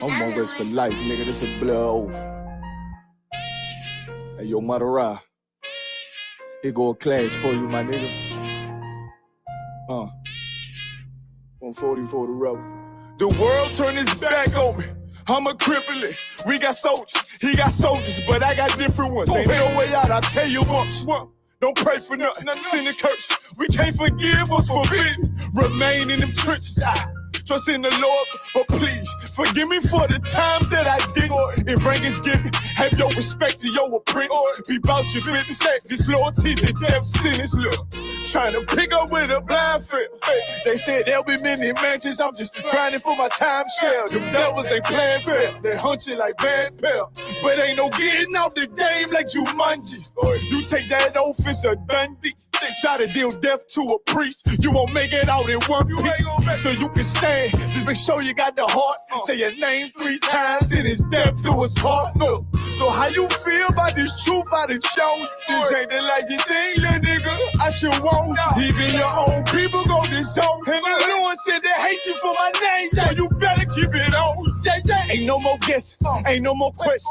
I'm on West for life, nigga. This a blood oath. Hey, yo, Madara. Here go a clash for you, my nigga. 140 for the rebel. The world turned its back on me. I'm a crippling. We got soldiers, he got soldiers, but I got different ones. Ain't no way out, I'll tell you once. Don't pray for nothing, sin and curse. We can't forgive what's forbidden. Remain in them trenches. Trust in the Lord, but please forgive me for the times that I did. If rank is given, have your respect to your apprentice. Be about your business. This loyalty's a death sentence. Look, trying to pick up with a blind field. They said there'll be many mansions. I'm just grinding for my time share. Them devils ain't playing fair. They hunt you like Van Pelt. But ain't no getting out the game like Jumanji. You take that oath, it's a Dundee. They try to deal death to a priest. You won't make it out in one piece. So you can stand. Just make sure you got the heart. Say your name 3 times, then it's death do us part. Look. So how you feel about this truth I done shown? This ain't the life you think, little nigga. I should want. Even your own people go this zone. And the Lord said they hate you for my name. So you better keep it on. Ain't no more guessing. Ain't no more questions.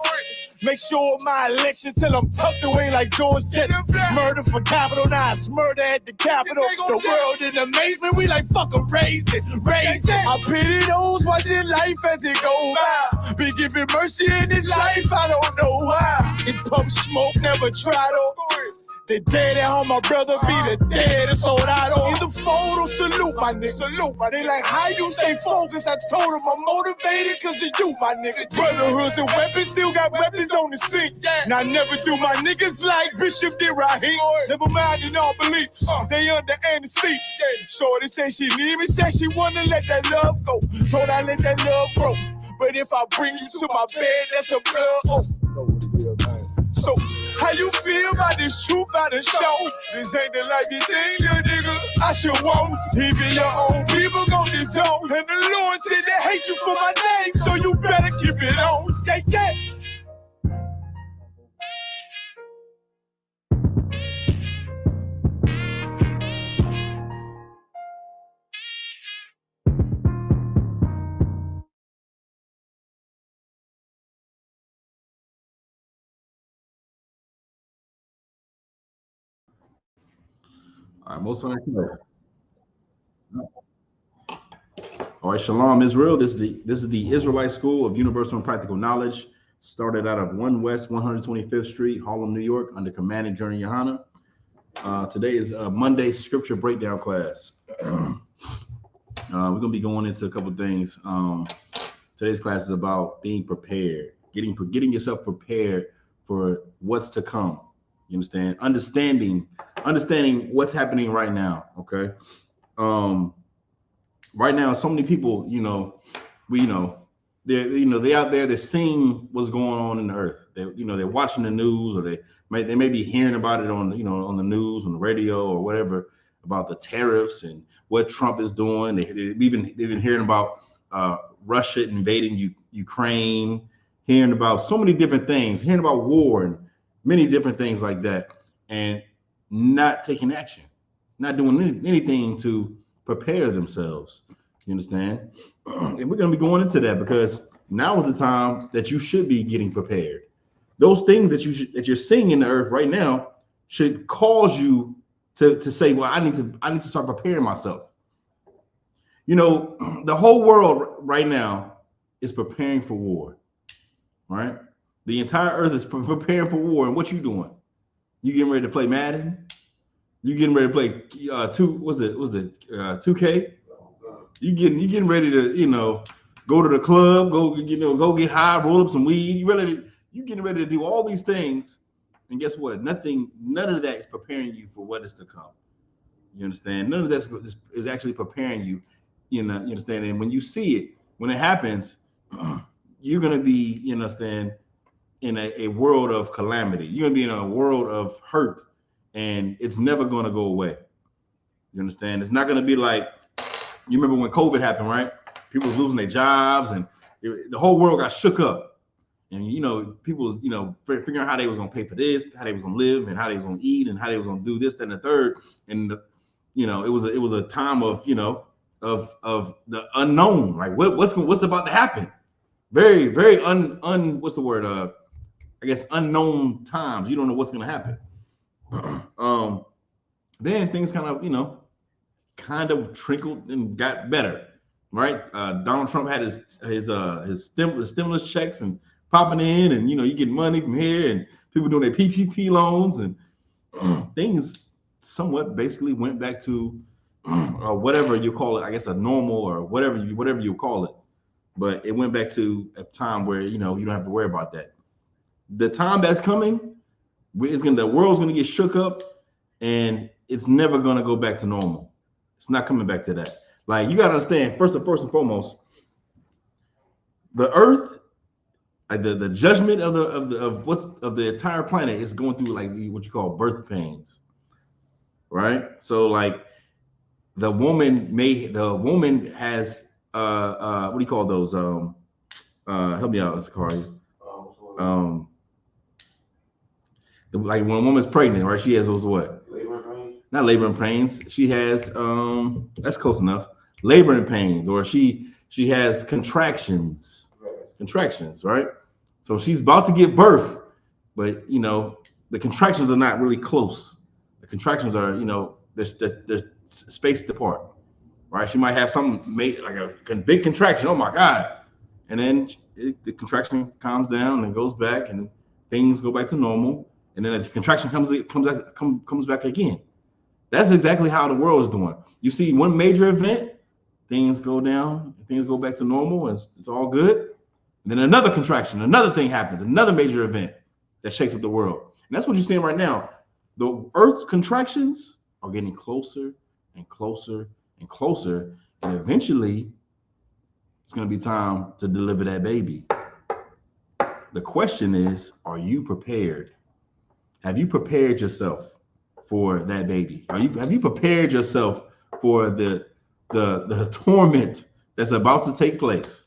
Make sure my election till I'm tucked away like George Jetson. Murder for capital, now it's murder at the Capitol. The world in amazement, we like fuck 'em, raise it. I pity those watching life as it goes by. Be giving mercy in this life, I don't know why. In pump smoke, never try to. The dead at home, my brother be the dead, it's all I don't. In the photo, salute my nigga. Salute my nigga. They like, how you stay focused? I told them I'm motivated cause of you, my nigga. Brotherhoods and weapons, still got weapons on the scene. Now I never do my niggas like Bishop did Raheem. Never mind in all beliefs, they under anesthesia. Shorty say she need me, said she wanna let that love go. Told I let that love grow. But if I bring you to my bed, that's a blood oath. So, how you feel about this truth I done shown? This ain't the life you think, little nigga. I should want. Even your own people go this zone. And the Lord said they hate you for my name, so you better keep it on. Yeah. All right, most on All right, Shalom Israel. This is the Israelite School of Universal and Practical Knowledge. Started out of 1 West 125th Street, Harlem, New York, under Commanding Journey Yohana. Today is Monday scripture breakdown class. We're gonna be going into a couple things. Today's class is about being prepared, getting yourself prepared for what's to come. You understand? Understanding what's happening right now. Okay. Right now, so many people, they're out there, they're seeing what's going on in the earth. They're watching the news, or they may be hearing about it on the news, on the radio, or whatever, about the tariffs and what Trump is doing. They've been hearing about Russia invading Ukraine, hearing about so many different things, hearing about war and many different things like that, and not taking action, not doing anything to prepare themselves. You understand? And we're going to be going into that because now is the time that you should be getting prepared. Those things that you're seeing in the earth right now should cause you to say, well, I need to start preparing myself. The whole world right now is preparing for war, right? The entire earth is preparing for war. And what you doing? You getting ready to play Madden? You getting ready to play 2K? You getting ready to go to the club, go get high, roll up some weed. You getting ready to do all these things, and guess what? None of that is preparing you for what is to come. You understand? None of that is actually preparing you. You understand? And when you see it, when it happens, you're gonna be, in a world of calamity. You're gonna be in a world of hurt, and it's never gonna go away. You understand? It's not gonna be like, you remember when COVID happened, right? People was losing their jobs, and the whole world got shook up. And people was figuring out how they was gonna pay for this, how they was gonna live, and how they was gonna eat, and how they was gonna do this, that, and the third. And it was a time of the unknown. Like what's about to happen. very, very what's the word? I guess unknown times. You don't know what's going to happen. Then things kind of, trickled and got better, right? Donald Trump had his stimulus checks and popping in, and you get money from here, and people doing their PPP loans, and things somewhat basically went back to whatever you call it. I guess a normal or whatever you call it, but it went back to a time where you don't have to worry about that. The time that's coming, the world's gonna get shook up, and it's never gonna go back to normal. It's not coming back to that. Like, you gotta understand, first and foremost, the earth, like the judgment of the entire planet is going through like what you call birth pains, right? So like the woman has what do you call those? Help me out, Sakari. Like when a woman's pregnant, right? She has those what? Labor pains? Not laboring pains. She has that's close enough. Laboring pains, or she has contractions. Contractions, right? So she's about to give birth, but the contractions are not really close. The contractions are, they're spaced apart, right? She might have something made like a big contraction. Oh my God! And then the contraction calms down and goes back, and things go back to normal. And then the contraction comes back again. That's exactly how the world is doing. You see one major event, things go down, things go back to normal, and it's all good. And then another contraction, another thing happens, another major event that shakes up the world. And that's what you're seeing right now. The Earth's contractions are getting closer and closer and closer, and eventually it's going to be time to deliver that baby. The question is, are you prepared? Have you prepared yourself for that baby? Have you prepared yourself for the torment that's about to take place?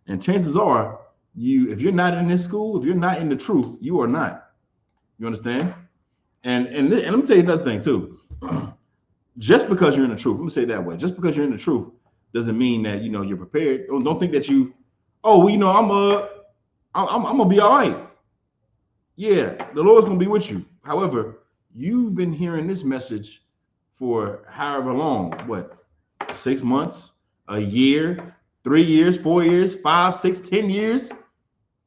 And chances are, if you're not in this school, if you're not in the truth, you are not. You understand? And let me tell you another thing too. Just because you're in the truth, let me say it that way. Just because you're in the truth doesn't mean that you're prepared. Don't think that I'm gonna be all right. Yeah, the Lord's gonna be with you. However, you've been hearing this message for however long, 6 months, a year, 3 years, 4 years, 5, 6, 10 years.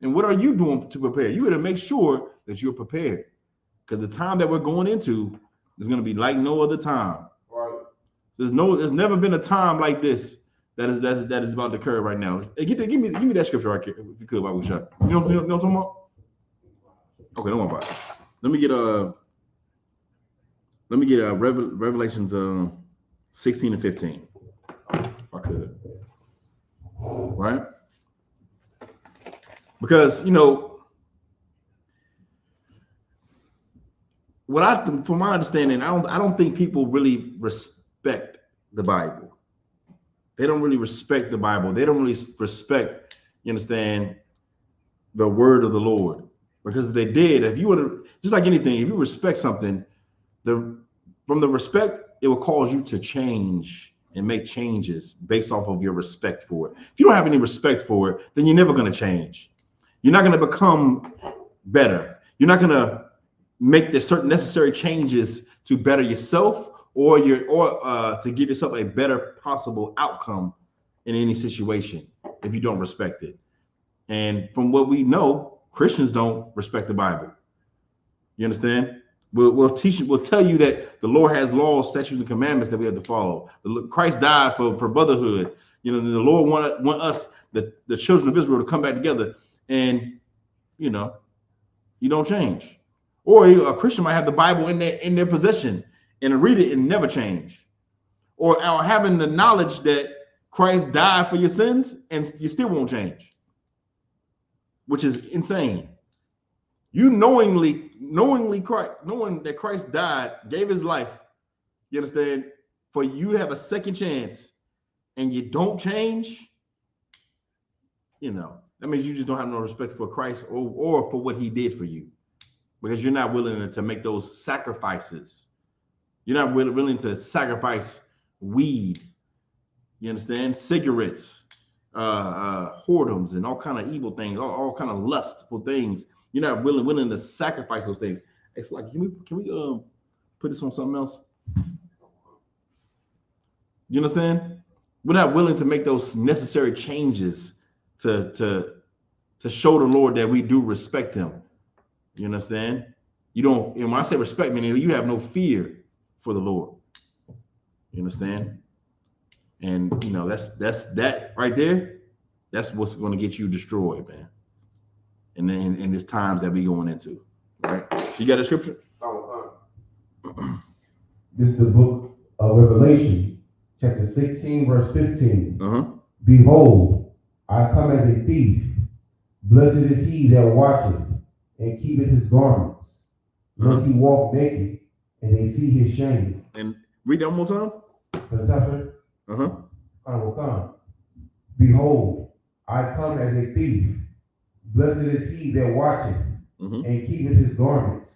And what are you doing to prepare? You gotta make sure that you're prepared, because the time that we're going into is gonna be like no other time. Right. There's never been a time like this that is about to occur right now. Hey, give me that scripture right here, if you could, while we shot. You know what I'm talking about? Okay, don't worry about it. Let me get Revelations 16 and 15. If I could. Right? Because from my understanding, I don't think people really respect the Bible. They don't really respect the Bible. They don't really respect, you understand, the word of the Lord. Because if they did, if you would have, just like anything, if you respect something, from the respect, it will cause you to change and make changes based off of your respect for it. If you don't have any respect for it, then you're never going to change. You're not going to become better. You're not going to make the certain necessary changes to better yourself or to give yourself a better possible outcome in any situation if you don't respect it. And from what we know, Christians don't respect the Bible. You understand? We'll tell you that the Lord has laws, statutes, and commandments that we have to follow. Christ died for brotherhood. The Lord want us, the children of Israel, to come back together, and you don't change. Or a Christian might have the Bible in their possession and read it and never change. Or having the knowledge that Christ died for your sins and you still won't change, which is insane. You knowing that Christ died, gave his life, you understand, for you to have a second chance, and you don't change, that means you just don't have no respect for Christ or for what he did for you, because you're not willing to make those sacrifices. You're not willing to sacrifice weed, you understand, cigarettes, whoredoms and all kind of evil things, all kind of lustful things. You're not willing to sacrifice those things. It's like, can we put this on something else? You understand? We're not willing to make those necessary changes to show the Lord that we do respect Him. You understand? You don't. And when I say respect, meaning you have no fear for the Lord. You understand? And that's that right there. That's what's going to get you destroyed, man. And then in these times that we going into, right? So you got a scripture? This is the book of Revelation, chapter 16, verse 15. Uh-huh. Behold, I come as a thief. Blessed is he that watcheth and keepeth his garments, lest he walk naked and they see his shame. And read that one more time. Behold, I come as a thief. Blessed is he that watcheth and keepeth his garments,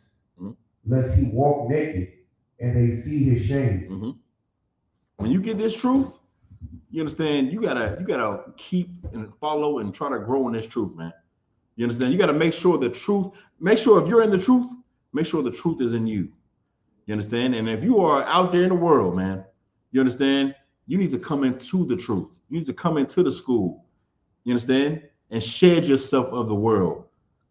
lest he walk naked and they see his shame. When you get this truth, you understand, you gotta keep and follow and try to grow in this truth, man. You understand? You gotta make sure if you're in the truth, make sure the truth is in you. You understand? And if you are out there in the world, man, you understand, you need to come into the truth. You need to come into the school. You understand? And shed yourself of the world.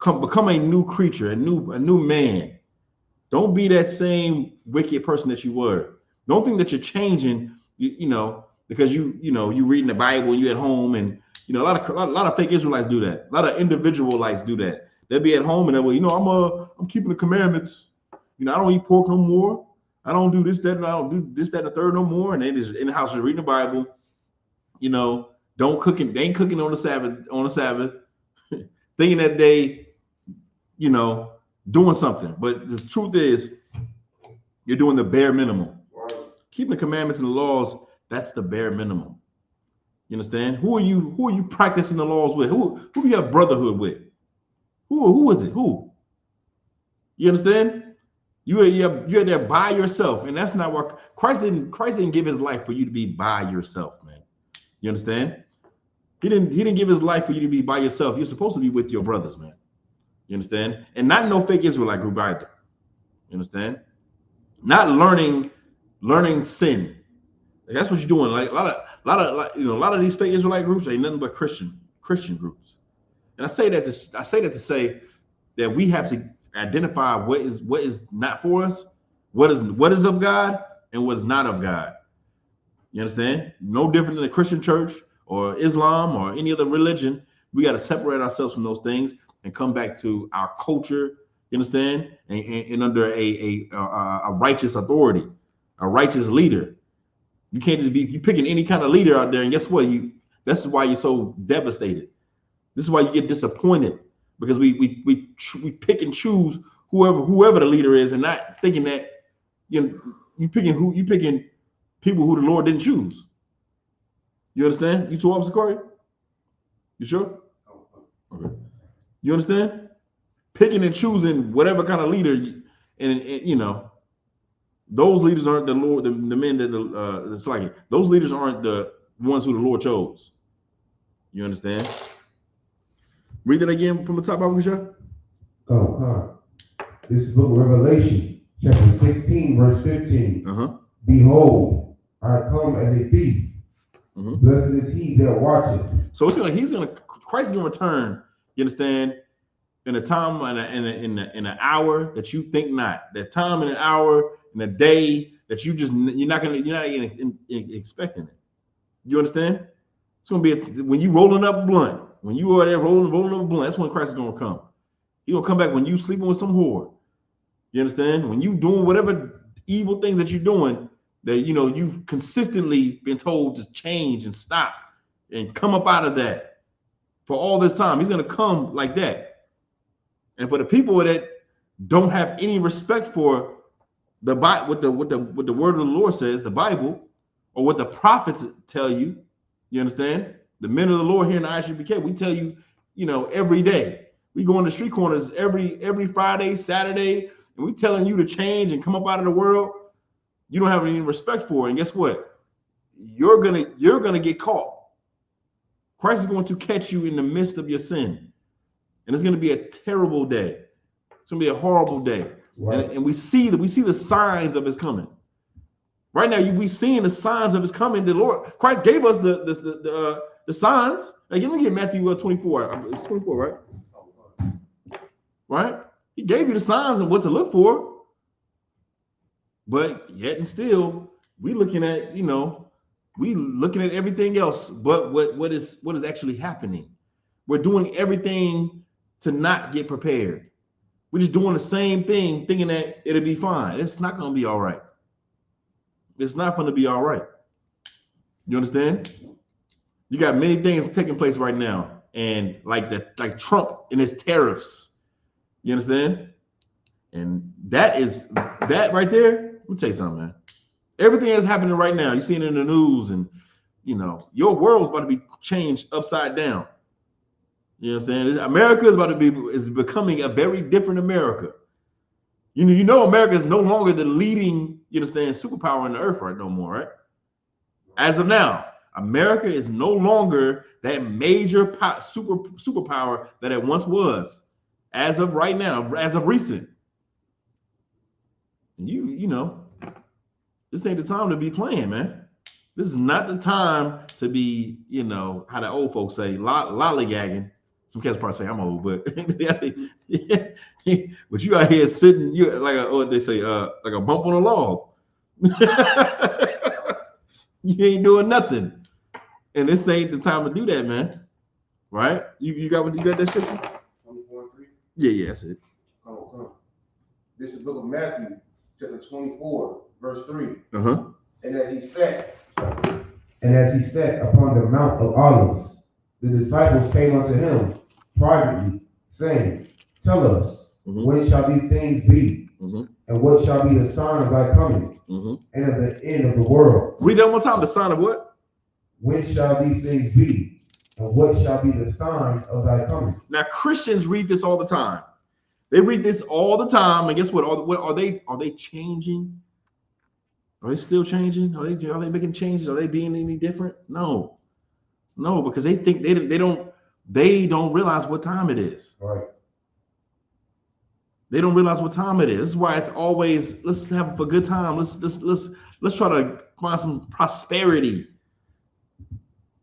Become a new creature, a new man. Don't be that same wicked person that you were. Don't think that you're changing, because you reading the Bible and you at home, and a lot of fake Israelites do that. A lot of individualites do that. They'll be at home and I'm keeping the commandments. I don't eat pork no more. I don't do this, that, and I don't do this, that, and the third no more. And they just in the house just reading the Bible. Don't cooking. They ain't cooking on the Sabbath, thinking that they, doing something. But the truth is, you're doing the bare minimum. Keeping the commandments and the laws, that's the bare minimum. You understand? Who are you practicing the laws with? Who do you have brotherhood with? Who is it? Who? You understand? You're there by yourself, and that's not what Christ didn't give his life for you to be by yourself, man. You understand? He didn't give his life for you to be by yourself. You're supposed to be with your brothers, man. You understand? And not no fake Israelite group either. You understand? Not learning sin. That's what you're doing. Like a lot of these fake Israelite groups ain't nothing but Christian groups. And I say that to say that we have to identify what is not for us, what is of God and what is not of God. You understand? No different than the Christian church or Islam or any other religion. We got to separate ourselves from those things and come back to our culture. You understand? And under a righteous authority, a righteous leader. You can't just be picking any kind of leader out there, and guess what? This is why you're so devastated. This is why you get disappointed, because we pick and choose whoever the leader is, and not thinking that you picking people who the Lord didn't choose. You understand? You too, Officer Corey? You sure? Okay. You understand? Picking and choosing whatever kind of leader, and those leaders aren't the Lord, the men that it's like those leaders aren't the ones who the Lord chose. You understand? Read it again from the top, Michelle. This is the book of Revelation, chapter 16, verse 15. Behold, I come as a thief. Blessed is he that watcheth. So Christ is gonna return. You understand? In a time in an hour that you think not. That time in an hour in a day that you're not even expecting it. You understand? It's gonna be when you rolling up blunt. When you are there rolling up blunt, that's when Christ is gonna come. He's gonna come back when you sleeping with some whore. You understand? When you doing whatever evil things that you're doing, that you've consistently been told to change and stop and come up out of that for all this time. He's gonna come like that. And for the people that don't have any respect for the Bible, what the word of the Lord says, the Bible, or what the prophets tell you, you understand? The men of the Lord here in the ISUPK, we tell you, every day. We go in the street corners every Friday, Saturday, and we telling you to change and come up out of the world. You don't have any respect for it. And guess what? You're gonna get caught. Christ is going to catch you in the midst of your sin. And it's going to be a terrible day. It's going to be a horrible day. Right. And we see the signs of his coming. Right now, we're seeing the signs of his coming. The Lord Christ gave us the signs. Like, let me get Matthew 24. It's 24, right? Right? He gave you the signs and what to look for. But yet and still, we looking at, we looking at everything else but what is actually happening. We're doing everything to not get prepared. We're just doing the same thing, thinking that it'll be fine. It's not going to be all right. It's not going to be all right. You understand? You got many things taking place right now, and like Trump and his tariffs. You understand? And that right there. Let me tell you something, man. Everything that's happening right now, you see it in the news, and your world's about to be changed upside down. You understand? America is becoming a very different America. America is no longer the leading, superpower on the earth right no more, right? As of now, America is no longer that major superpower that it once was. As of right now, as of recent. And this ain't the time to be playing, man. This is not the time to be, how the old folks say, lollygagging. Some cats probably say I'm old, but but you out here sitting, you like what they say, like a bump on a log. You ain't doing nothing, and this ain't the time to do that, man. Right? You got that scripture? 24:3. Yeah, that's it. Come. This is the book of Matthew, chapter 24, verse 3. And as he sat upon the Mount of Olives, the disciples came unto him privately, saying, Tell us, when shall these things be? And what shall be the sign of thy coming? And of the end of the world? Read that one more time. The sign of what? When shall these things be? And what shall be the sign of thy coming? Now, Christians read this all the time. They read this all the time, and guess what? Are they changing? Are they still changing? Are they making changes? Are they being any different? No, because they think they don't realize what time it is. Right. They don't realize what time it is. This is why it's always, let's have a good time. Let's try to find some prosperity.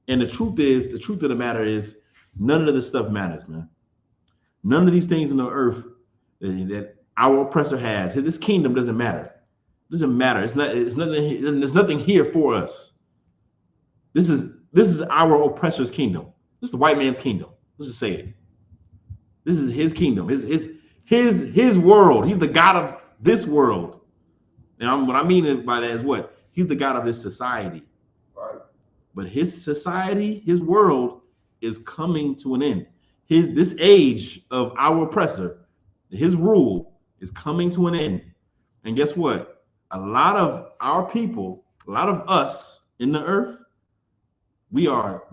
And the truth of the matter is, none of this stuff matters, man. None of these things in the earth that our oppressor has, this kingdom doesn't matter. It doesn't matter. It's nothing. There's nothing here for us. This is our oppressor's kingdom. This is the white man's kingdom. Let's just say it. This is his kingdom. His world. He's the God of this world. And what I mean by that is what? He's the God of this society. Right. But his society, his world is coming to an end. This age of our oppressor, his rule is coming to an end. And guess what? A lot of our people, a lot of us in the earth, we are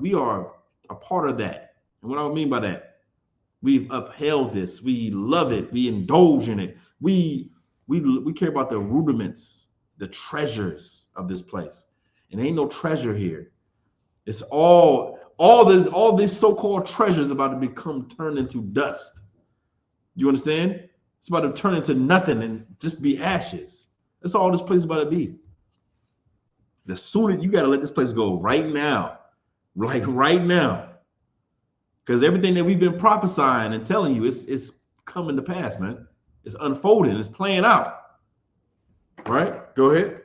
a part of that. And what I mean by that, we've upheld this. We love it. We indulge in it. We care about the rudiments, the treasures of this place. And ain't no treasure here. It's all these so-called treasures about to become turned into dust. You understand? It's about to turn into nothing and just be ashes. That's all this place is about to be. The sooner you got to let this place go right now, like right now. Because everything that we've been prophesying and telling you is coming to pass, man. It's unfolding. It's playing out. Right? Go ahead.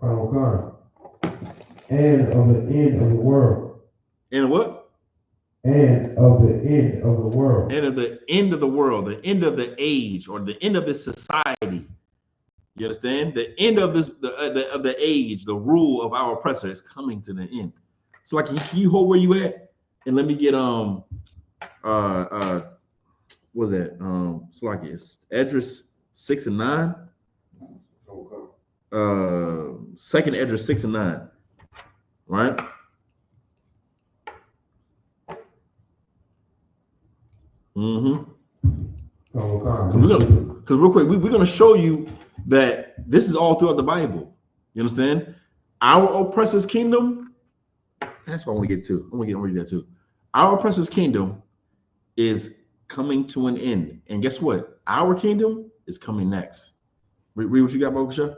Oh, God. And of the end of the world. And what? And of the end of the world. And of the end of the world, the end of the age, or the end of this society. You understand? The end of this, of the age, the rule of our oppressor is coming to the end. So, like, can you hold where you at? And let me get what's that? So like it's Esdras 6 and 9. Second Esdras 6 and 9. Right? Because real quick, we're going to show you that this is all throughout the Bible. You understand? Our oppressor's kingdom That's what I want to get to. I want to read that too. Our oppressor's kingdom is coming to an end. And guess what? Our kingdom is coming next. Read what you got, Bobasha.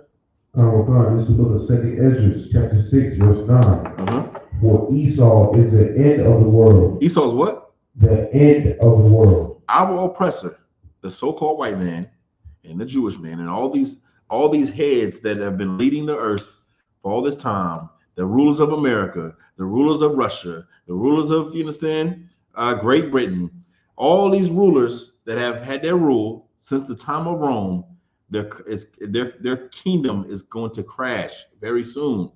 This is the book of 2 Ezra, chapter 6, verse 9. For Esau is the end of the world. Esau's what? The end of the world. Our oppressor, the so-called white man and the Jewish man, and all these heads that have been leading the earth for all this time, the rulers of America, the rulers of Russia, the rulers of, you understand, Great Britain, all these rulers that have had their rule since the time of Rome, their kingdom is going to crash very soon.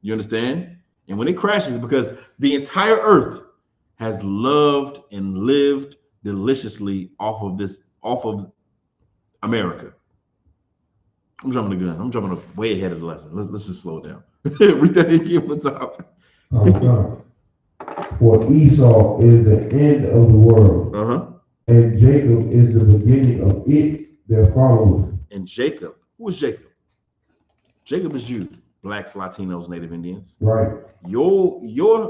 You understand? And when it crashes, because the entire earth has loved and lived deliciously off of America. I'm jumping the gun. I'm jumping way ahead of the lesson. Let's just slow it down. Read that again one time. For Esau is the end of the world, and Jacob is the beginning of it, their followers. And Jacob, who is Jacob? Jacob is you, blacks, Latinos, Native Indians. Right. Your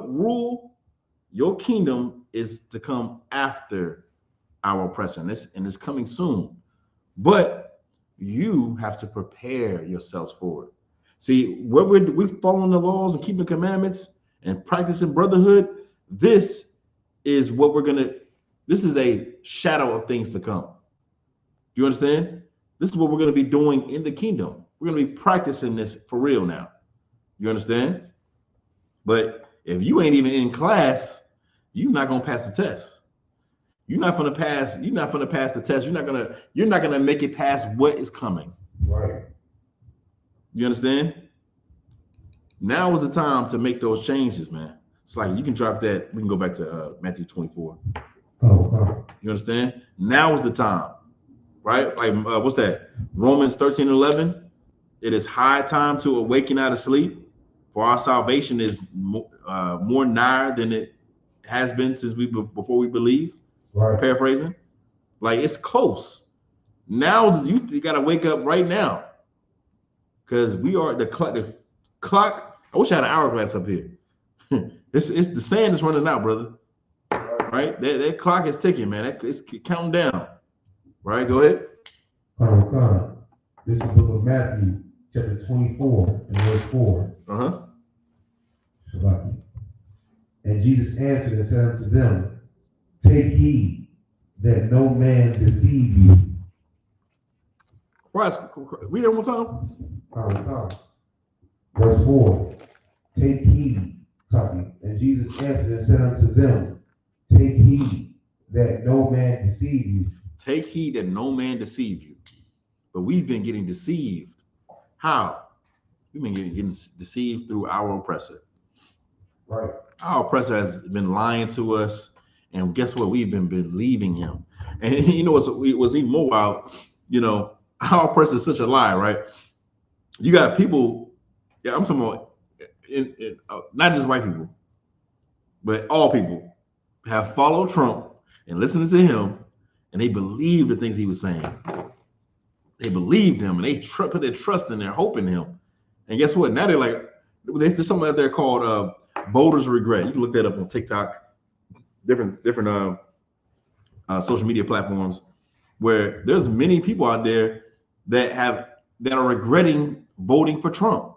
rule, your kingdom is to come after our oppressor, and it's coming soon. But you have to prepare yourselves for it. See, we're following the laws and keeping the commandments and practicing brotherhood. This is what this is a shadow of things to come. Do you understand? This is what we're going to be doing in the kingdom. We're going to be practicing this for real now. You understand? But if you ain't even in class, you're not going to pass the test. You're not going to pass the test. You're not going to make it past what is coming. Right. You understand? Now is the time to make those changes, man. It's like you can drop that. We can go back to Matthew 24. You understand? Now is the time, right? Like what's that? Romans 13:11. It is high time to awaken out of sleep, for our salvation is more nigh than it has been since before we believe. Right. Paraphrasing, like it's close. Now you got to wake up right now, because we are the clock. I wish I had an hourglass up here. It's the sand is running out, brother. Right, that clock is ticking, man. It's counting down. Right, go ahead. This is the book of Matthew, chapter 24, and verse 4. And Jesus answered and said unto them, take heed that no man deceive you. Read that one time. Verse 4. Take heed, and Jesus answered and said unto them, take heed that no man deceive you. Take heed that no man deceive you. But we've been getting deceived. How? We've been getting deceived through our oppressor. Right. Our oppressor has been lying to us, and guess what? We've been believing him. And you know what's even more wild? You know, our oppressor is such a lie, right? You got people. Yeah, I'm talking about not just white people, but all people have followed Trump and listened to him, and they believe the things he was saying. They believed him, and they put their trust in their hope in him. And guess what? Now they're like, there's something out there called voters regret. You can look that up on TikTok, different social media platforms, where there's many people out there that are regretting voting for Trump,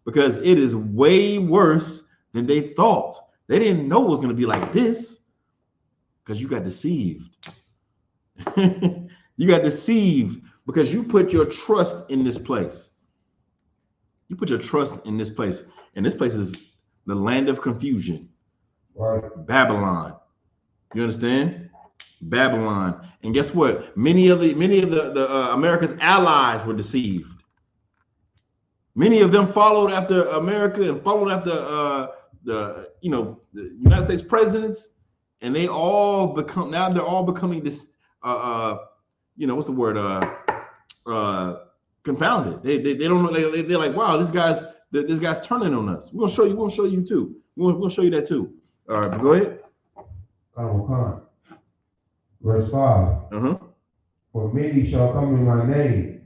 because it is way worse than they thought. They didn't know it was going to be like this, because you got deceived. You got deceived because you put your trust in this place. You put your trust in this place, and this place is the land of confusion. Right. Babylon. You understand? Babylon. And guess what? Many of the America's allies were deceived. Many of them followed after America and followed after the United States presidents, and they're all becoming this what's the word, confounded. They don't know. They're like, wow, this guy's turning on us. We're gonna show you too. We're gonna show you that too. All right, go ahead. Verse 5. For many shall come in my name,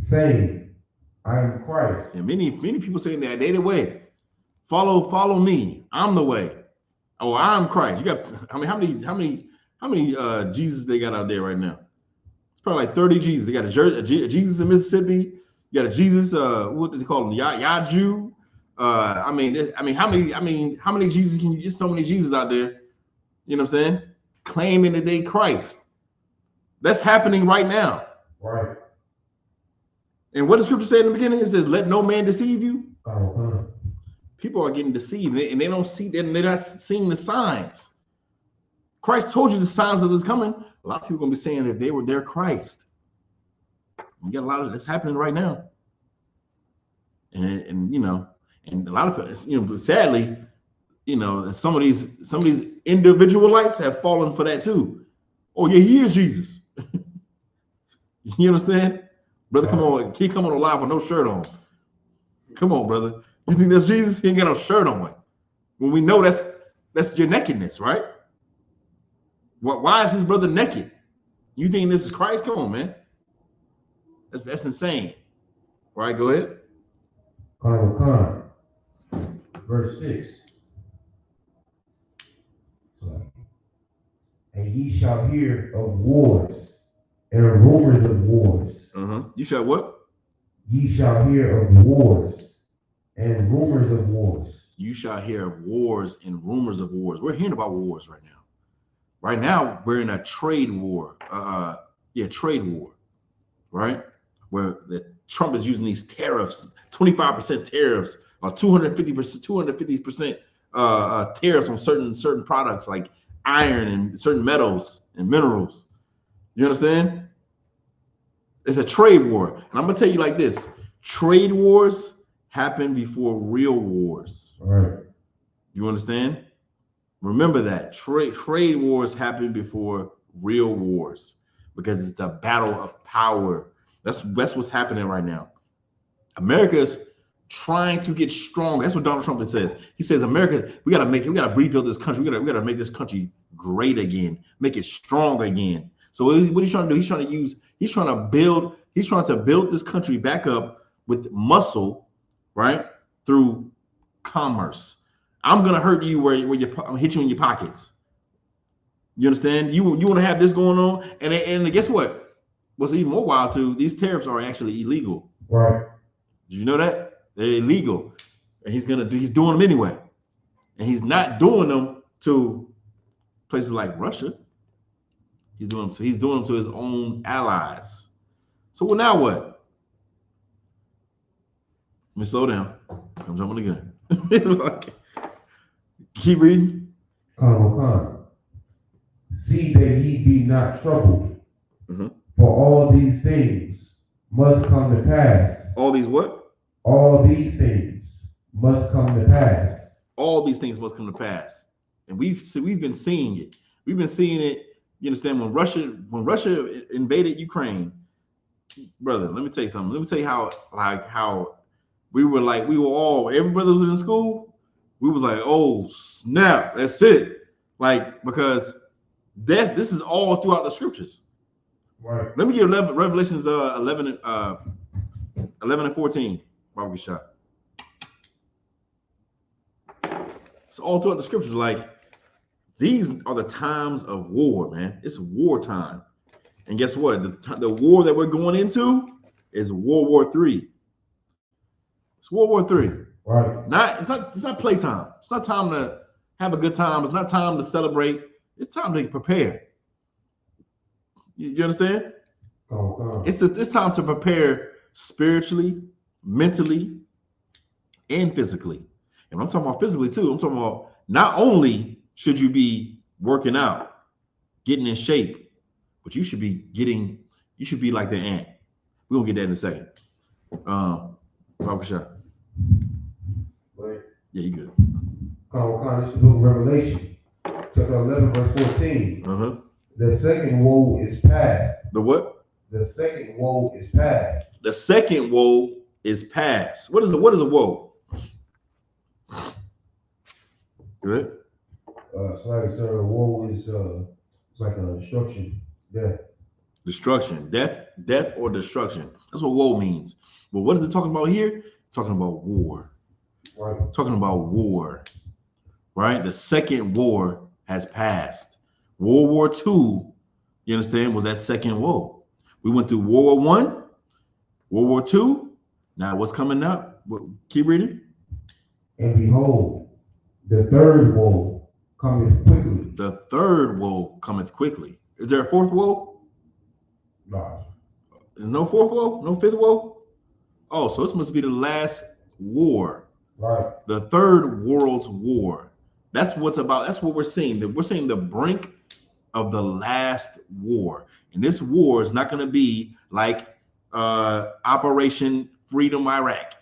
saying, I am Christ. And many people saying that they the way. Follow me. I'm the way. Oh, I'm Christ. You got, I mean, how many Jesus they got out there right now? It's probably like 30 Jesus. They got a Jesus in Mississippi. You got a Jesus, what do they call him? Yaju. How many Jesus can you get? So many Jesus out there, you know what I'm saying? Claiming that they Christ. That's happening right now. Right. And what the scripture say in the beginning? It says, let no man deceive you. Uh-huh. People are getting deceived, and they don't see that, they're not seeing the signs. Christ told you the signs of this coming. A lot of people are gonna be saying that they're Christ. You got a lot of that's happening right now. And you know, and a lot of it, you know, sadly, you know, some of these individualites have fallen for that too. Oh yeah, he is Jesus. You understand? Brother, come on, he come on alive with no shirt on. Come on, brother. You think that's Jesus? He ain't got no shirt on. When we know that's your nakedness, right? Why is his brother naked? You think this is Christ? Come on, man. That's insane. All right, go ahead. Verse 6. And ye shall hear of wars and rumors of wars. You shall what? Ye shall hear of wars and rumors of wars. You shall hear of wars and rumors of wars. We're hearing about wars right now. Right now, we're in a trade war. Trade war, right? Where Trump is using these tariffs, 25% tariffs, or 250% tariffs on certain products like iron and certain metals and minerals. You understand? It's a trade war. And I'm gonna tell you like this: trade wars happen before real wars. All right. You understand? Remember that trade wars happen before real wars because it's a battle of power. That's what's happening right now. America's trying to get strong. That's what Donald Trump says. He says, America, we gotta rebuild this country. We gotta make this country great again, make it strong again. So what he's trying to do, he's trying to build this country back up with muscle, right? Through commerce. I'm gonna hurt you where I'm hit you in your pockets. You understand? You want to have this going on, and guess what? What's even more wild too? These tariffs are actually illegal. Right. Did you know that? They're illegal, and he's doing them anyway, and he's not doing them to places like Russia. He's doing them to his own allies. So well, now what? Let me slow down. I'm jumping the gun. Keep reading. See that ye be not troubled, for all these things must come to pass. All these what? All these things must come to pass. All these things must come to pass, and we've been seeing it. We've been seeing it. You understand? When Russia invaded Ukraine, brother, let me tell you something. Let me tell you how we were all, every brother was in school. We was like, oh snap, that's it. Like, because this is all throughout the scriptures. Right. Let me give Revelations 11 and 14. Barbecue shot. It's all throughout the scriptures. Like, these are the times of war, man. It's wartime. And guess what? The war that we're going into is World War III. It's World War III. Right. It's not playtime. It's not time to have a good time. It's not time to celebrate. It's time to prepare. You understand? It's time to prepare spiritually, mentally, and physically. And I'm talking about physically too. I'm talking about not only should you be working out, getting in shape, but you should be like the ant. We're gonna get that in a second. Shot. Right. Yeah, you good. This is the book of Revelation, chapter 11, verse 14. The second woe is past. The what? The second woe is past. The second woe is past. What is a woe? Good. Sir, woe is it's like a destruction, death. Destruction, death or destruction. That's what woe means. But what is it talking about here? It's talking about war. Right. Talking about war, right? The second war has passed. World War II, you understand, was that second war. We went through World War I, World War II. Now what's coming up? Keep reading. And behold, the third woe cometh quickly. The third woe cometh quickly. Is there a fourth woe? No. There's no fourth woe? No fifth woe? Oh, so this must be the last war. Right. The third world's war. That's what's about. That's what we're seeing. We're seeing the brink of the last war. And this war is not going to be like Operation Freedom Iraq.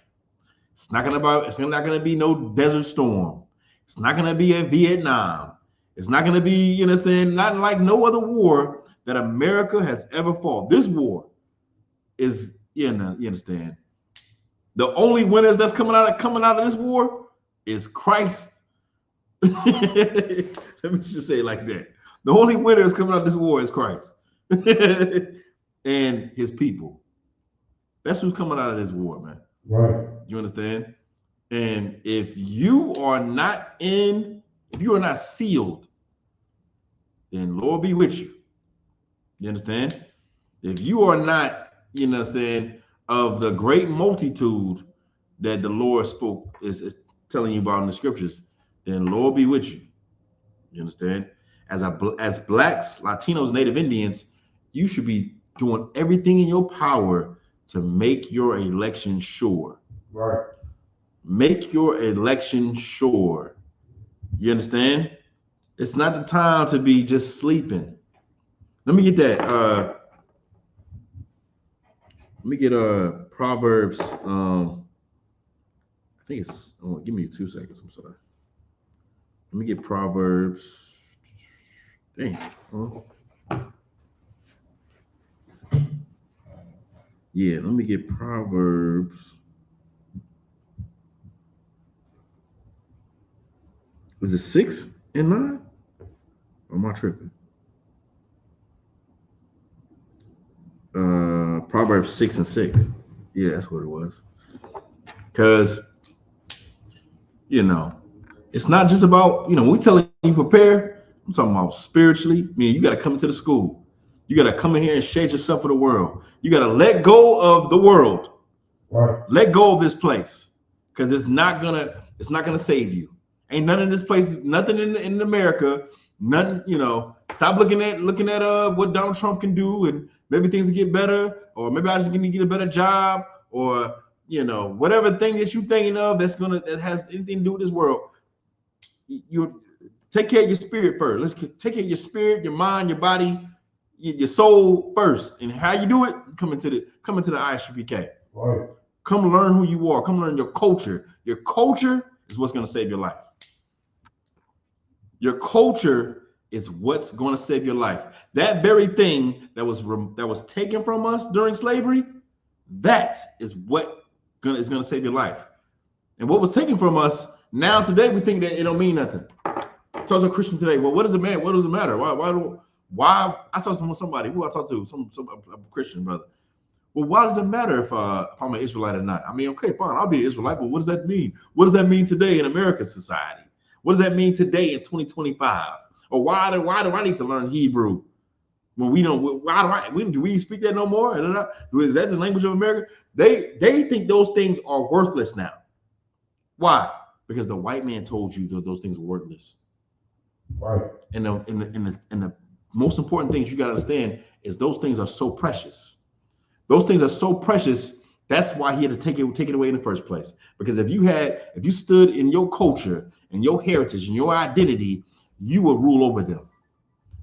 It's not going to be no Desert Storm. It's not going to be a Vietnam. It's not going to be, you understand, not like no other war that America has ever fought. This war is, you understand, the only winners that's coming out of this war is Christ. Let me just say it like that. The only winner that's coming out of this war is Christ and his people. That's who's coming out of this war, man. Right. You understand? And if you are not sealed, then Lord be with you. You understand? If you are not, you understand, of the great multitude that the Lord spoke is telling you about in the scriptures, then Lord be with you. You understand? As blacks, Latinos, Native Indians, you should be doing everything in your power to make your election sure. Right. Make your election sure. You understand? It's not the time to be just sleeping. Let me get that. Let me get Proverbs. I think it's. Oh, give me 2 seconds. I'm sorry. Let me get Proverbs. Dang. Yeah, let me get Proverbs. Is it 6 and 9? Or am I tripping? Proverbs 6 and 6. Yeah, that's what it was. Because, it's not just about, when we telling you prepare, I'm talking about spiritually. I mean, you got to come into the school. You got to come in here and shade yourself for the world. You got to let go of the world. Right. Let go of this place. Because it's not gonna save you. Ain't none in this place, nothing in America, nothing, stop looking at what Donald Trump can do and maybe things will get better, or maybe I just need to get a better job, or whatever thing that you're thinking of that has anything to do with this world. You take care of your spirit first. Let's take care of your spirit, your mind, your body, your soul first. And how you do it, come into the ISUPK. Right. Come learn who you are. Come learn your culture. Your culture is what's going to save your life. Your culture is what's going to save your life. That very thing that was taken from us during slavery, that is what is going to save your life. And what was taken from us, now today we think that it don't mean nothing. I talked to a Christian today. Well, what does it matter? What does it matter? Why? I talked to somebody. Who I talked to? Some Christian brother. Well, why does it matter if I'm an Israelite or not? I mean, okay, fine, I'll be an Israelite, but what does that mean? What does that mean today in American society? What does that mean today in 2025? Or why do I need to learn Hebrew when we don't? Do we speak that no more? Is that the language of America? They think those things are worthless now. Why? Because the white man told you that those things are worthless. Right. And the most important things you got to understand is those things are so precious. Those things are so precious. That's why he had to take it away in the first place. Because if you stood in your culture and your heritage and your identity, you would rule over them.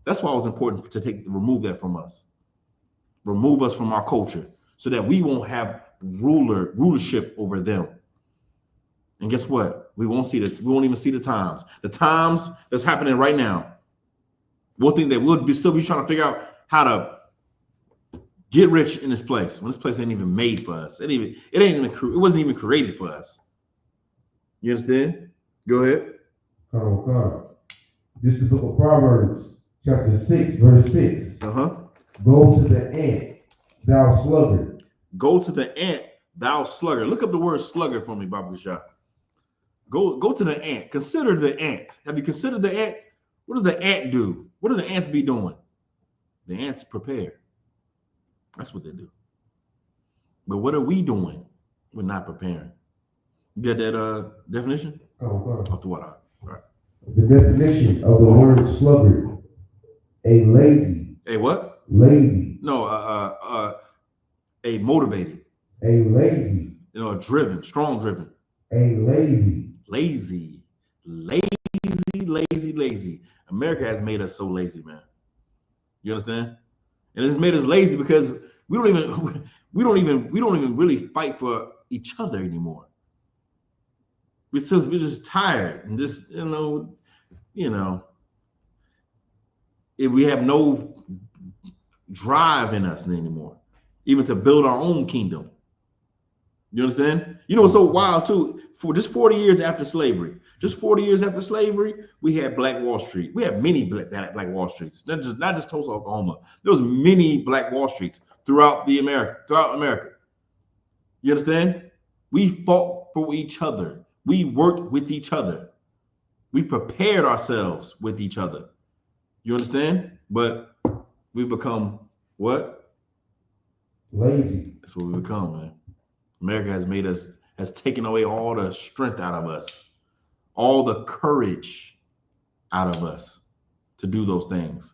That's why it was important to remove that from us. Remove us from our culture so that we won't have rulership over them. And guess what? We won't even see the times. The times that's happening right now. We'll think that we'll still be trying to figure out how to get rich in this place when this place ain't even made for us. It wasn't even created for us. You understand? Go ahead. Come. This is the book of Proverbs, chapter 6, verse 6. Go to the ant, thou sluggard. Go to the ant, thou sluggard. Look up the word sluggard for me, Baba Shah. Go to the ant. Consider the ant. Have you considered the ant? What does the ant do? What do the ants be doing? The ants prepare. That's what they do. But what are we doing? We're not preparing. You got that definition? Off the water. All right. The definition of the word sluggard: a lazy. A what? Lazy. No, a motivated. A lazy. You know, driven, strong driven. A lazy. Lazy. America has made us so lazy, man. You understand? And it's made us lazy because we don't even really fight for each other anymore. We're just tired and just you know, if we have no drive in us anymore, even to build our own kingdom. You understand? You know what's so wild too? For just 40 years after slavery, we had Black Wall Street. We had many Black Wall Streets, not just Tulsa, Oklahoma. There was many Black Wall Streets throughout America. You understand? We fought for each other. We worked with each other. We prepared ourselves with each other. You understand? But we've become what? Lazy. That's what we become, man. America has taken away all the strength out of us, all the courage out of us to do those things.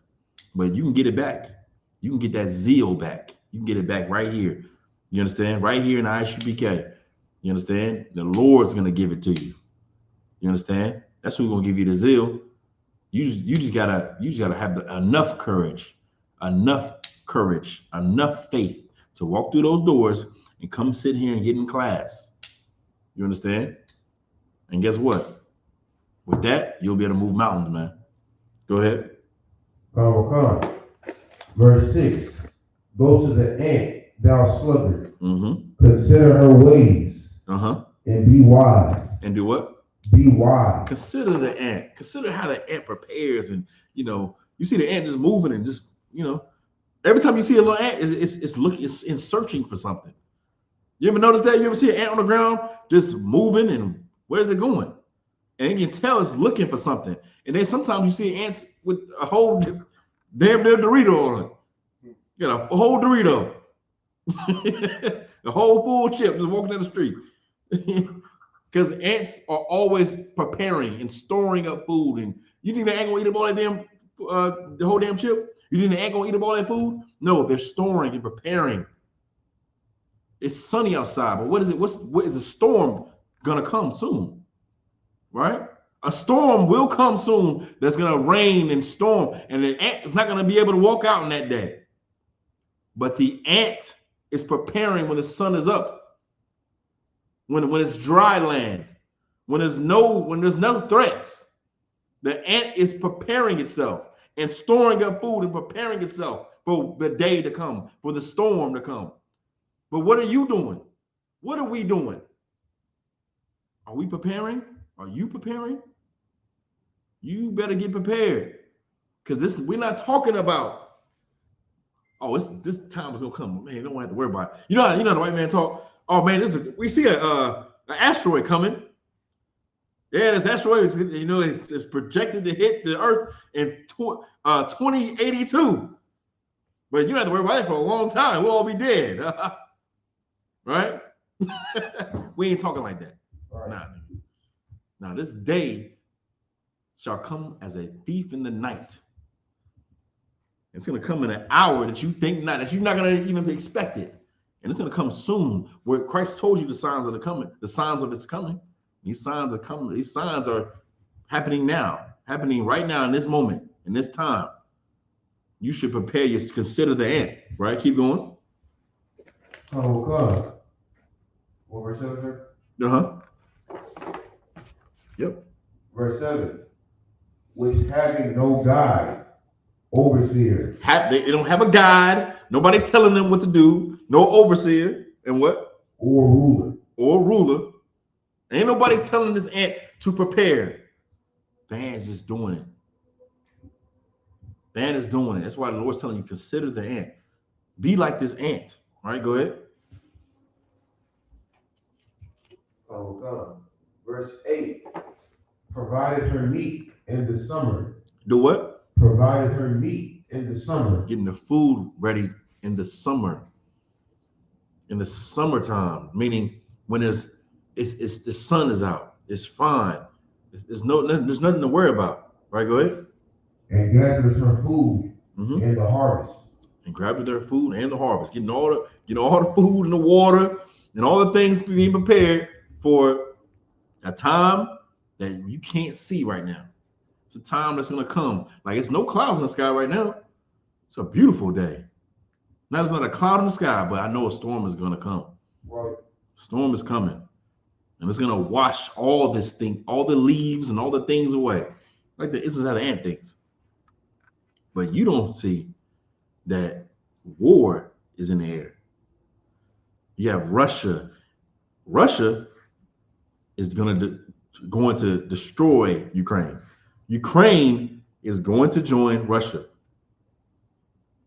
But you can get it back. You can get that zeal back. You can get it back right here. You understand? Right here in ISUPK. You understand? The Lord's gonna give it to you. You understand? That's who's gonna give you the zeal. You just gotta have enough courage, enough faith to walk through those doors and come sit here and get in class. You understand? And guess what? With that, you'll be able to move mountains, man. Go ahead. Verse 6. Go to the ant, thou sluggard. Mm-hmm. Consider her ways. And be wise. And do what? Be wise. Consider the ant. Consider how the ant prepares. And, you see the ant just moving and just, every time you see a little ant, it's searching for something. You ever notice that? You ever see an ant on the ground just moving and where's it going? And you can tell it's looking for something. And then sometimes you see ants with a whole damn near Dorito on it. You got a whole Dorito. The whole full chip just walking down the street. Because ants are always preparing and storing up food. And you think the ant gonna eat up all that damn the whole damn chip? You think the ant gonna eat up all that food? No, they're storing and preparing. It's sunny outside, but what is a storm gonna come soon? Right? A storm will come soon that's gonna rain and storm, and the ant is not gonna be able to walk out in that day. But the ant is preparing when the sun is up, when it's dry land, when there's no threats. The ant is preparing itself and storing up food and preparing itself for the day to come, for the storm to come. But what are you doing? What are we doing? Are we preparing? Are you preparing? You better get prepared. Because we're not talking about, this time is gonna come. Man, you don't have to worry about it. You know the white man talk. Oh man, we see an asteroid coming. Yeah, this asteroid is, it's projected to hit the Earth in 2082. But you don't have to worry about it for a long time. We'll all be dead. Right? We ain't talking like that. Right. Nah, this day shall come as a thief in the night. It's going to come in an hour that you think not, that you're not going to even expect it. And it's going to come soon, where Christ told you the signs of the signs of it's coming. These signs are coming. These signs are happening now, happening right now in this moment, in this time. You should prepare you to consider the ant, right? Keep going. Oh, God. What verse 7? Yep. Verse 7. Which having no guide, overseer. They don't have a guide. Nobody telling them what to do. No overseer. And what? Or ruler. Ain't nobody telling this ant to prepare. The ant's just doing it. The ant is doing it. That's why the Lord's telling you, consider the ant. Be like this ant. All right, go ahead. Oh, God. Verse 8. Provided her meat in the summer. Do what? Provided her meat in the summer. Getting the food ready in the summer. In the summertime, meaning when it's the sun is out, it's fine. There's nothing to worry about. Right? Go ahead. And gathers her food in the harvest. And grabbing their food and the harvest, getting all the food and the water and all the things being prepared for a time that you can't see right now. It's a time that's gonna come. Like it's no clouds in the sky right now. It's a beautiful day. Now there's not a cloud in the sky, but I know a storm is gonna come. Right. Storm is coming, and it's gonna wash all the leaves and all the things away. Like this is how the ant thinks. But you don't see that war is in the air. You have Russia. Russia is going to destroy Ukraine. Ukraine is going to join Russia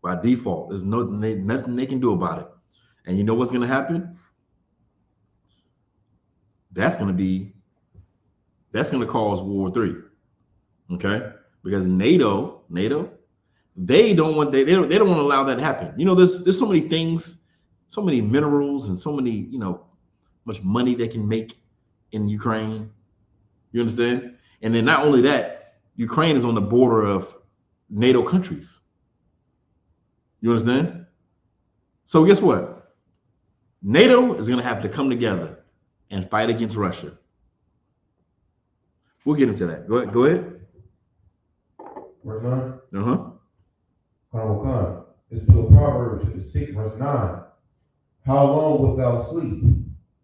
by default. There's nothing they can do about it. And you know what's going to happen? That's going to cause World War III. Okay? Because NATO, they don't want to allow that to happen. You know, there's so many things, so many minerals, and so many, much money they can make in Ukraine. You understand? And then not only that, Ukraine is on the border of NATO countries. You understand? So guess what? NATO is going to have to come together and fight against Russia. We'll get into that. Go ahead. Verse 9. Uh-huh. This book of Proverbs 6, verse 9. How long wilt thou sleep,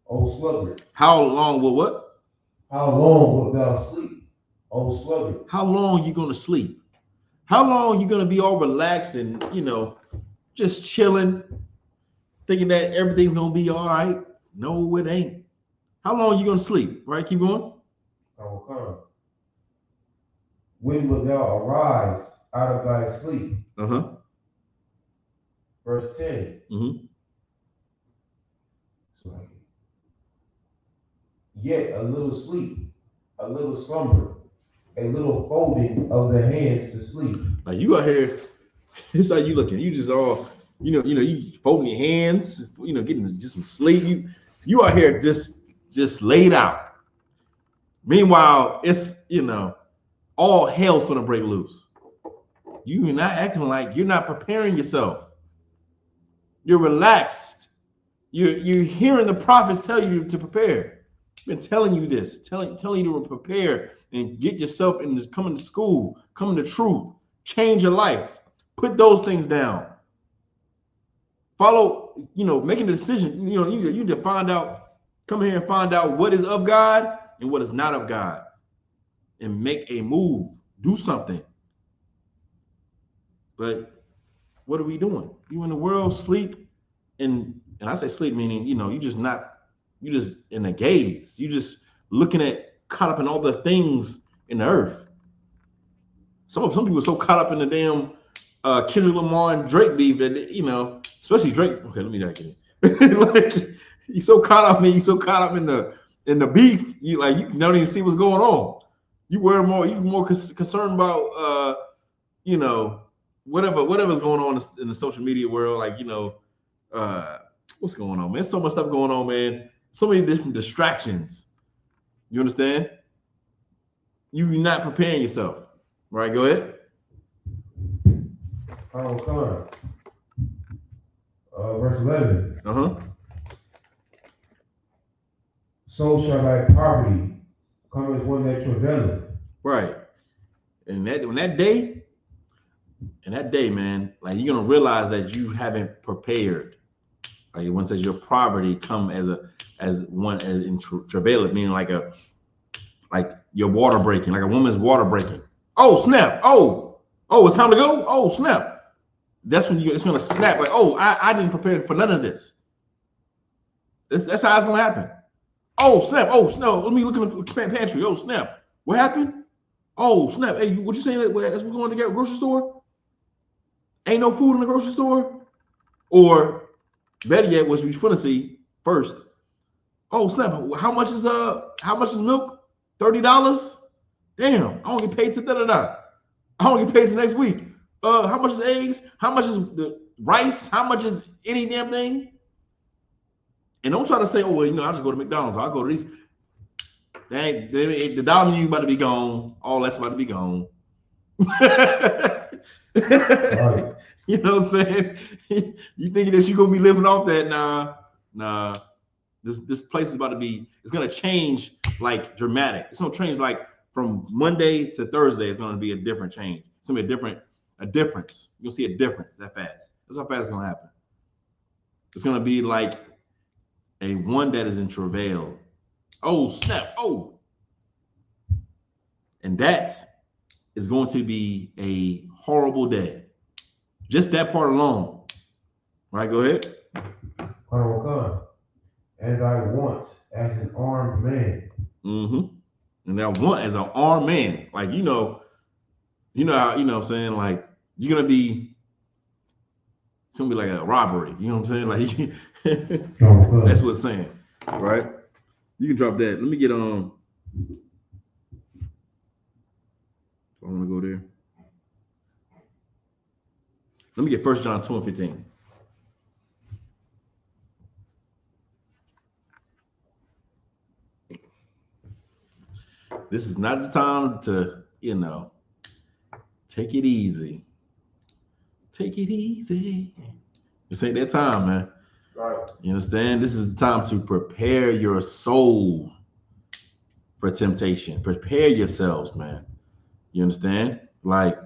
O sluggard? How long will what? How long wilt thou sleep, O sluggard? How long you gonna sleep? How long you gonna be all relaxed and just chilling, thinking that everything's gonna be all right? No, it ain't. How long you gonna sleep? Right, keep going. When wilt thou arise out of thy sleep? Verse 10. Yet a little sleep, a little slumber, a little folding of the hands to sleep. Like you out here, this how you looking. You just all, you folding your hands, getting just some sleep. You out here just laid out. Meanwhile, it's all hell's gonna break loose. You're not acting like you're not preparing yourself. You're relaxed. You're hearing the prophets tell you to prepare. I've been telling you this, telling you to prepare and get yourself in this, coming to school, coming to truth, change your life, put those things down. Follow, making a decision. You need to find out, come here and find out what is of God and what is not of God, and make a move, do something. But what are we doing? You in the world sleep, and I say sleep meaning you just in a gaze. You just caught up in all the things in the earth. Some people are so caught up in the damn Kendrick Lamar and Drake beef that especially Drake. Okay, let me not get it. Like you so caught up in the beef. You don't even see what's going on. You more concerned about whatever's going on in the social media world, what's going on, man? So much stuff going on, man. So many different distractions. You understand? You're not preparing yourself. Right, go ahead. Verse 11. So shall thy poverty come as one that travaileth. Right. And that day, man, like you're gonna realize that you haven't prepared. Like one says, your poverty come as one in travail, meaning like your water breaking, like a woman's water breaking. Oh snap! Oh, it's time to go. Oh snap! That's when it's gonna snap. Like I didn't prepare for none of this. That's how it's gonna happen. Oh snap! Oh no! Let me look in the pantry. Oh snap! What happened? Oh snap! Hey, what you saying? As we're going to get a grocery store? Ain't no food in the grocery store? Or better yet, what we finna see first, Oh snap! How much is milk? $30. Damn, I don't get paid to da. I don't get paid to next week. How much is eggs? How much is the rice? How much is any damn thing? And don't try to say, oh well, I'll just go to McDonald's. I'll go to these. Dang, the dollar menu about to be gone. All that's about to be gone. Right. You know what I'm saying? You thinking that you're gonna be living off that? Nah. This place is about to be. It's gonna change like dramatic. It's gonna change like from Monday to Thursday. It's gonna be a different change. It's gonna be a difference. You'll see a difference that fast. That's how fast it's gonna happen. It's gonna be like a one that is in travail. Oh snap! Oh, and that is going to be a horrible day. Just that part alone. All right, go ahead. And I want as an armed man. And I want as an armed man. Like, how, what I'm saying? Like, it's gonna be like a robbery. You know what I'm saying? Like, that's what it's saying. Right? You can drop that. Let me get I want to go there. Let me get 1 John 2:15. This is not the time to, take it easy. Take it easy. This ain't that time, man. Right. You understand? This is the time to prepare your soul for temptation. Prepare yourselves, man. You understand? Like,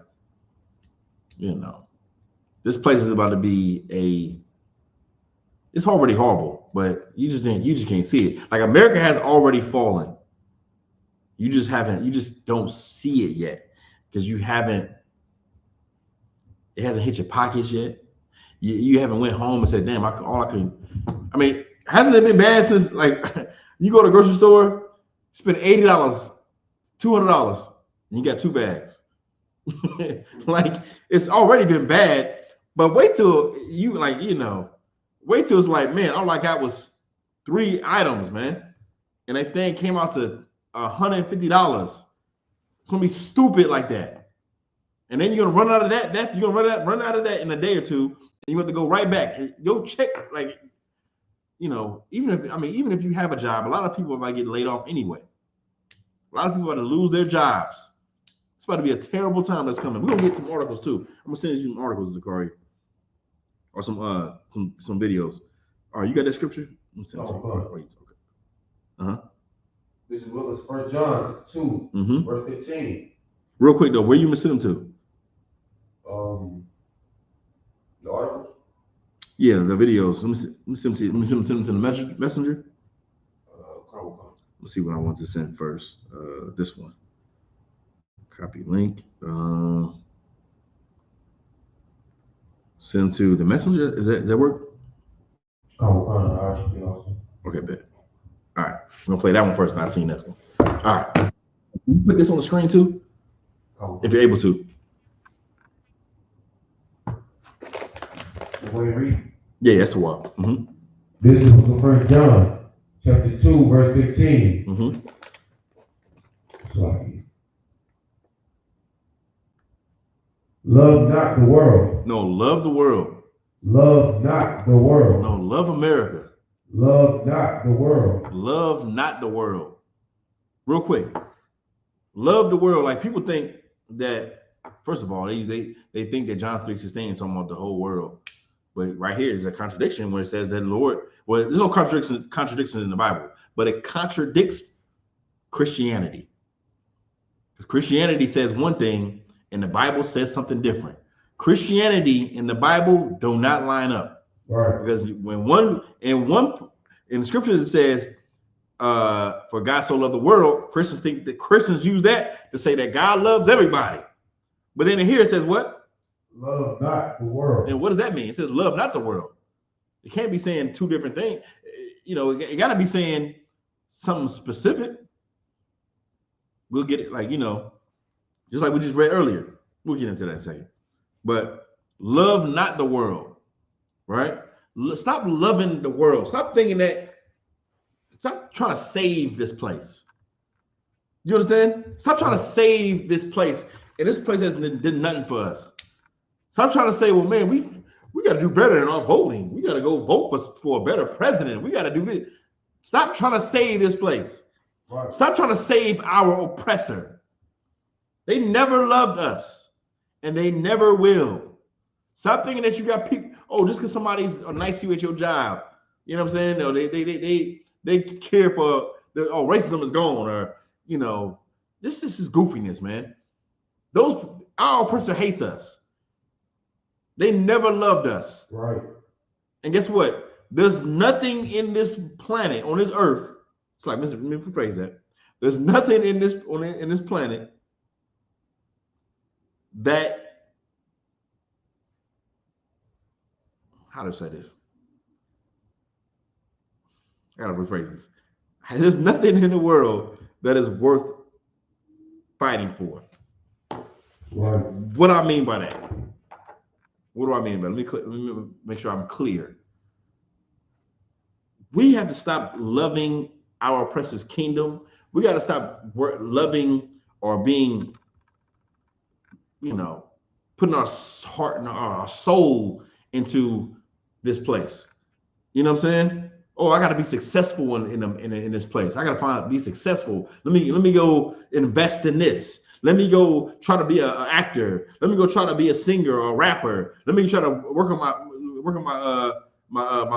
this place is about to be it's already horrible, but you just can't see it. Like, America has already fallen. You just don't see it yet because it hasn't hit your pockets yet. You haven't went home and said, damn, hasn't it been bad since, like, you go to the grocery store, spend $80, $200, and you got 2 bags. Like, it's already been bad, but wait till it's like, man, all I got was 3 items, man. And that thing came out to $150. It's gonna be stupid like that. And then you're gonna run out of that. You're gonna run out of that in a day or two, and you have to go right back. Go check, like, even if you have a job, a lot of people might get laid off anyway. A lot of people are to lose their jobs. It's about to be a terrible time that's coming. We're gonna get some articles too. I'm gonna send you some articles, Zakari, or some videos. All right, you got that scripture? This is what was 1 John 2, verse 15. Real quick though, where you send them to? The article? Yeah, the videos. Let me send them to the messenger. Let's see what I want to send first. This one. Copy link. Send to the messenger. Does that work? Okay, bet. All right, we're gonna play that one first, and I'll see you next one. All right, can you put this on the screen too, if you're able to. Yeah, that's the one. This is 1 John chapter 2, verse 15. Love not the world. No, love the world. Love not the world. No, love America. Love not the world. Love not the world. Real quick. Love the world. Like, people think that, first of all, they think that John 3:16 is talking about the whole world. But right here is a contradiction when it says that Lord, well, there's no contradiction in the Bible, but it contradicts Christianity. Because Christianity says one thing and the Bible says something different. Christianity and the Bible do not line up. Right. Because when in the scriptures it says, for God so loved the world, Christians use that to say that God loves everybody. But then in here it says what? Love not the world. And what does that mean? It says love not the world. It can't be saying 2 different things. It got to be saying something specific. We'll get it, just like we just read earlier. We'll get into that in a second. But love not the world, right? Stop loving the world. Stop thinking that Stop trying to save this place. You understand? Stop trying to save this place. And this place hasn't done nothing for us. Stop trying to say, well, man, we got to do better in our voting. We got to go vote for a better president. We got to do this. Stop trying to save this place. Right. Stop trying to save our oppressor. They never loved us, and they never will. Stop thinking that you got people. Oh, just because somebody's nice to you at your job, you know what I'm saying? No, they care for racism is gone, or you know, this is goofiness, man. Our oppressor hates us. They never loved us. Right. And guess what? There's nothing in this planet, on this earth. It's like, let me rephrase that. There's nothing in this planet that, how to say this? I gotta rephrase this. There's nothing in the world that is worth fighting for. Right. What do I mean by that? What do I mean by that? Let me make sure I'm clear. We have to stop loving our oppressor's kingdom. We got to stop loving or being, you know, putting our heart and our soul into this place. You know what I'm saying? Oh, I got to be successful in this place. I got to be successful. Let me go invest in this. Let me go try to be an actor. Let me go try to be a singer or a rapper. Let me try to work on my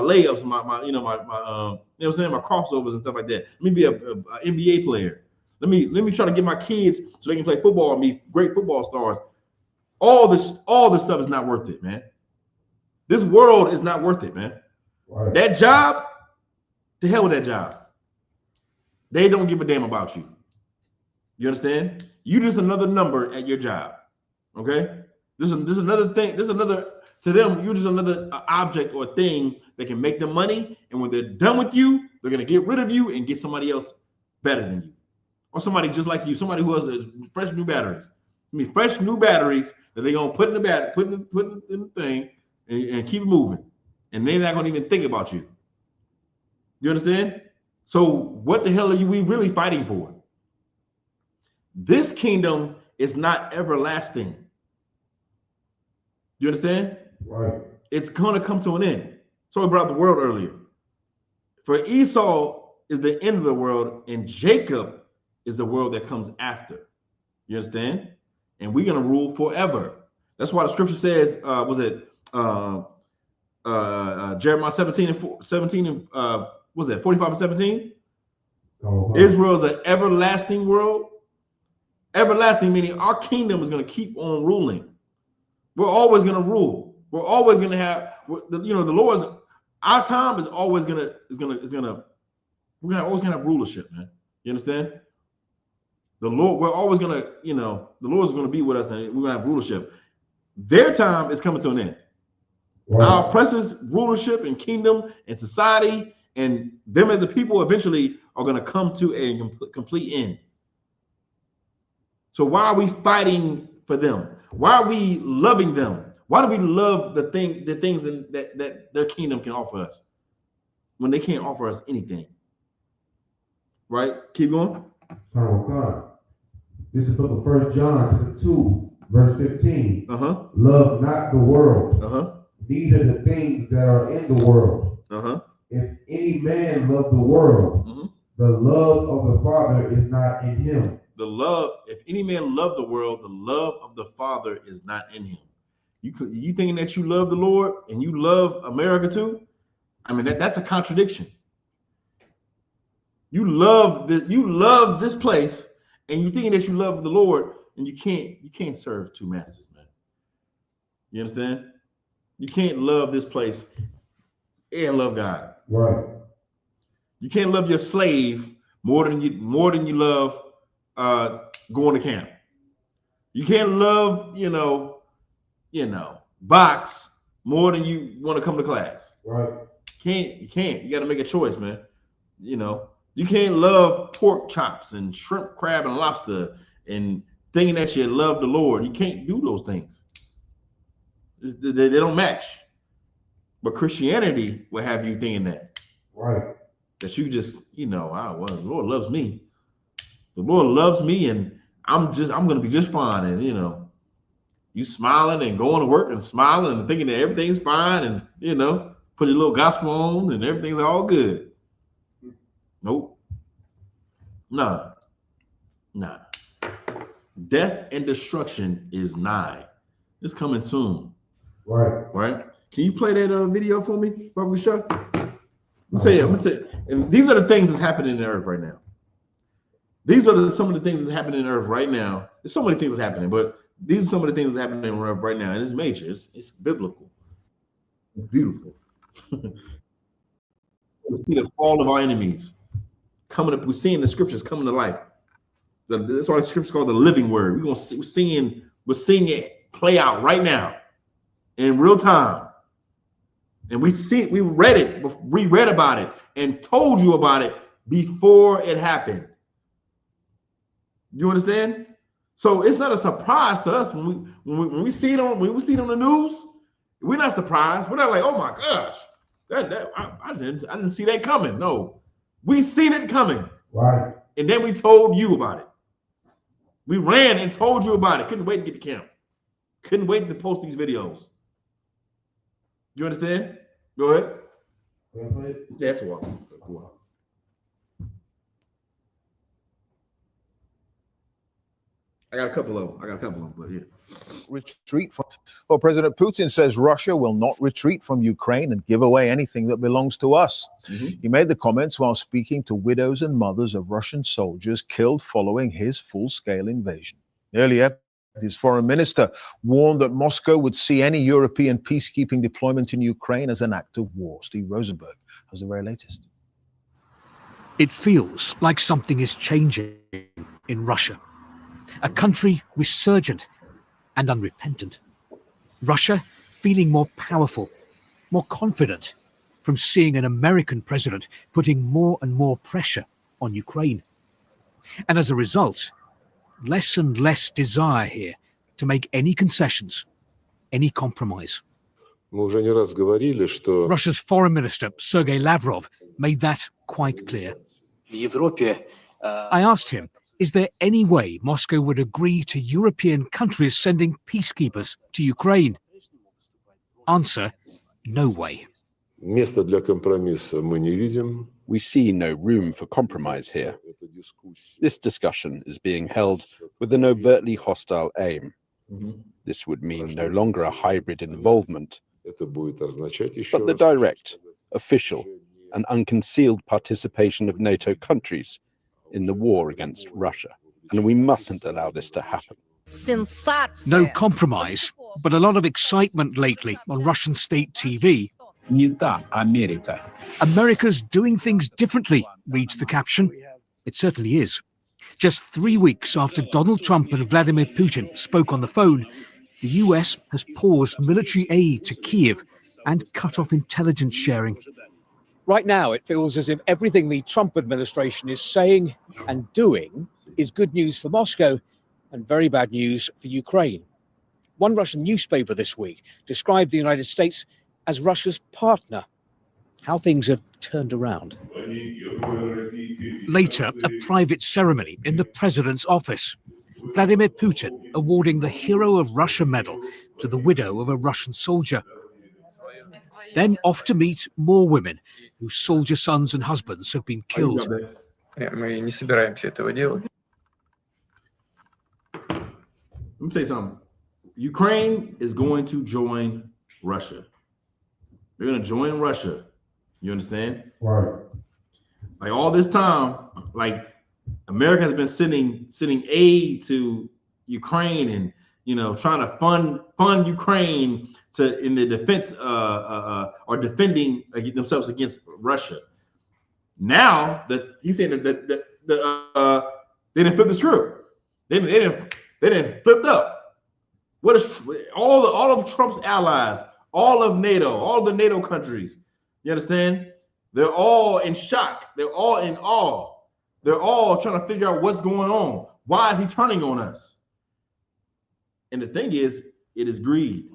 layups, my you know what I'm saying, my crossovers and stuff like that. Let me be a NBA player. Let me try to get my kids so they can play football and be great football stars. All this stuff is not worth it, man. This world is not worth it, man. Right. That job, the hell with that job. They don't give a damn about you. You understand? You just another number at your job. Okay? This is another thing. To them, you're just another object or thing that can make them money. And when they're done with you, they're going to get rid of you and get somebody else better than you. Or somebody just like you, somebody who has fresh new batteries. I mean, fresh new batteries that they're going to put in the thing and keep moving. And they're not going to even think about you. You understand? So what the hell are we really fighting for? This kingdom is not everlasting. You understand? Right. It's going to come to an end. So we brought up the world earlier. For Esau is the end of the world, and Jacob is the world that comes after. You understand? And we're going to rule forever. That's why the scripture says, Jeremiah 17 and 45 and 17? Oh, Israel is an everlasting world. Everlasting meaning our kingdom is going to keep on ruling. We're always going to rule. We're always going to have, the Lord's, our time is always we're always going to have rulership, man. You understand? The Lord, we're always going to, the Lord's going to be with us and we're going to have rulership. Their time is coming to an end. Wow. Our oppressors' rulership and kingdom and society and them as a people eventually are going to come to a complete end. So why are we fighting for them? Why are we loving them? Why do we love the things that their kingdom can offer us when they can't offer us anything? Right? Keep going. Oh God. This is the book of 1 John 2, verse 15. Love not the world, neither the things that are in the world. If any man love the world, the love of the Father is not in him. If any man love the world, the love of the Father is not in him. You thinking that you love the Lord and you love America too? I mean, that's a contradiction. You love this place, and you thinking that you love the Lord, and you can't serve two masters, man. You understand? You can't love this place and love God. Right. You can't love your slave more than you love going to camp. You can't love, box more than you want to come to class. Right. You can't. You got to make a choice, man. You can't love pork chops and shrimp, crab, and lobster and thinking that you love the Lord. You can't do those things. They don't match. But Christianity will have you thinking that. Right. that you just, the Lord loves me. The Lord loves me, and I'm gonna be just fine. And you smiling and going to work and smiling and thinking that everything's fine, and put your little gospel on and everything's all good. Nope. Nah. Death and destruction is nigh. It's coming soon. Right? Can you play that video for me, Barbara Shaw? I'm gonna say, and these are the things that's happening in the earth right now. These are some of the things that's happening in the earth right now. There's so many things that's happening, but these are some of the things that's happening in the earth right now, and it's major. It's biblical. It's beautiful. We see the fall of our enemies coming up. We're seeing the scriptures coming to life. That's why the scripture called the living word. We're seeing it play out right now in real time. And we read about it and told you about it before it happened. You understand? So it's not a surprise to us when we see it on the news. We're not surprised. We're not like, oh my gosh, I didn't see that coming. No, we seen it coming. Right. And then we told you about it. We ran and told you about it. Couldn't wait to get to camp. Couldn't wait to post these videos. You understand? Go ahead. That's what. I got a couple of them, but yeah. Retreat from. Well, President Putin says Russia will not retreat from Ukraine and give away anything that belongs to us. Mm-hmm. He made the comments while speaking to widows and mothers of Russian soldiers killed following his full-scale invasion. Earlier, his foreign minister warned that Moscow would see any European peacekeeping deployment in Ukraine as an act of war. Steve Rosenberg has the very latest. It feels like something is changing in Russia. A country resurgent and unrepentant. Russia feeling more powerful, more confident from seeing an American president putting more and more pressure on Ukraine. And as a result, less and less desire here to make any concessions, any compromise. Russia's foreign minister, Sergei Lavrov, made that quite clear. I asked him, is there any way Moscow would agree to European countries sending peacekeepers to Ukraine? Answer, no way. We see no room for compromise here. This discussion is being held with an overtly hostile aim. This would mean no longer a hybrid involvement, but the direct, official, and unconcealed participation of NATO countries in the war against Russia. And we mustn't allow this to happen. No compromise, but a lot of excitement lately on Russian state TV. America's doing things differently, reads the caption. It certainly is. Just 3 weeks after Donald Trump and Vladimir Putin spoke on the phone, the US has paused military aid to Kyiv and cut off intelligence sharing. Right now, it feels as if everything the Trump administration is saying and doing is good news for Moscow and very bad news for Ukraine. One Russian newspaper this week described the United States as Russia's partner. How things have turned around. Later, a private ceremony in the president's office. Vladimir Putin awarding the Hero of Russia medal to the widow of a Russian soldier. Then off to meet more women whose soldier sons and husbands have been killed. Let me say something. Ukraine is going to join Russia. They're going to join Russia. You understand? Right. Like all this time, like America has been sending aid to Ukraine and trying to fund Ukraine in the defense or defending themselves against Russia. Now that he's saying that they didn't flip the script. They didn't flip up. What is all of Trump's allies, all of NATO, all the NATO countries? You understand? They're all in shock. They're all in awe. They're all trying to figure out what's going on. Why is he turning on us? And the thing is, it is greed.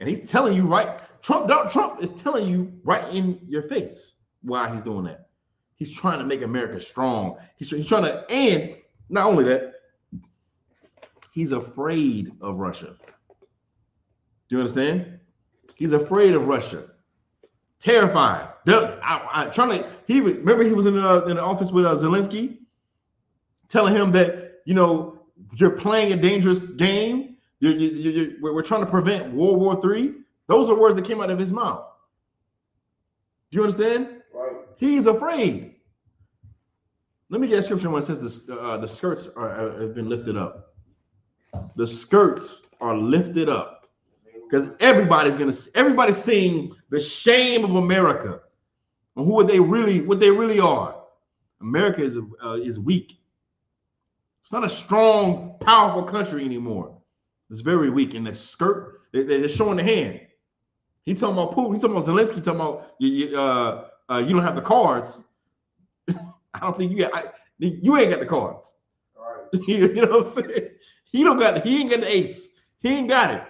And he's telling you right. Trump is telling you right in your face. why he's doing that. He's trying to make America strong. He's trying to, and not only that, he's afraid of Russia. Do you understand? He's afraid of Russia. Terrified. He was in the office with Zelensky, telling him that, you know, you're playing a dangerous game. We're trying to prevent World War III. Those are words that came out of his mouth. Do you understand? Right. He's afraid. Let me get a scripture where it says the skirts have been lifted up. The skirts are lifted up because everybody's seeing the shame of America and what they really are. America is weak. It's not a strong, powerful country anymore. It's very weak. And the skirt, they're showing the hand. He talking about Putin. He talking about Zelensky. Talking about you don't have the cards. I don't think you ain't got the cards. All right. You know what I'm saying? He ain't got the ace. He ain't got it.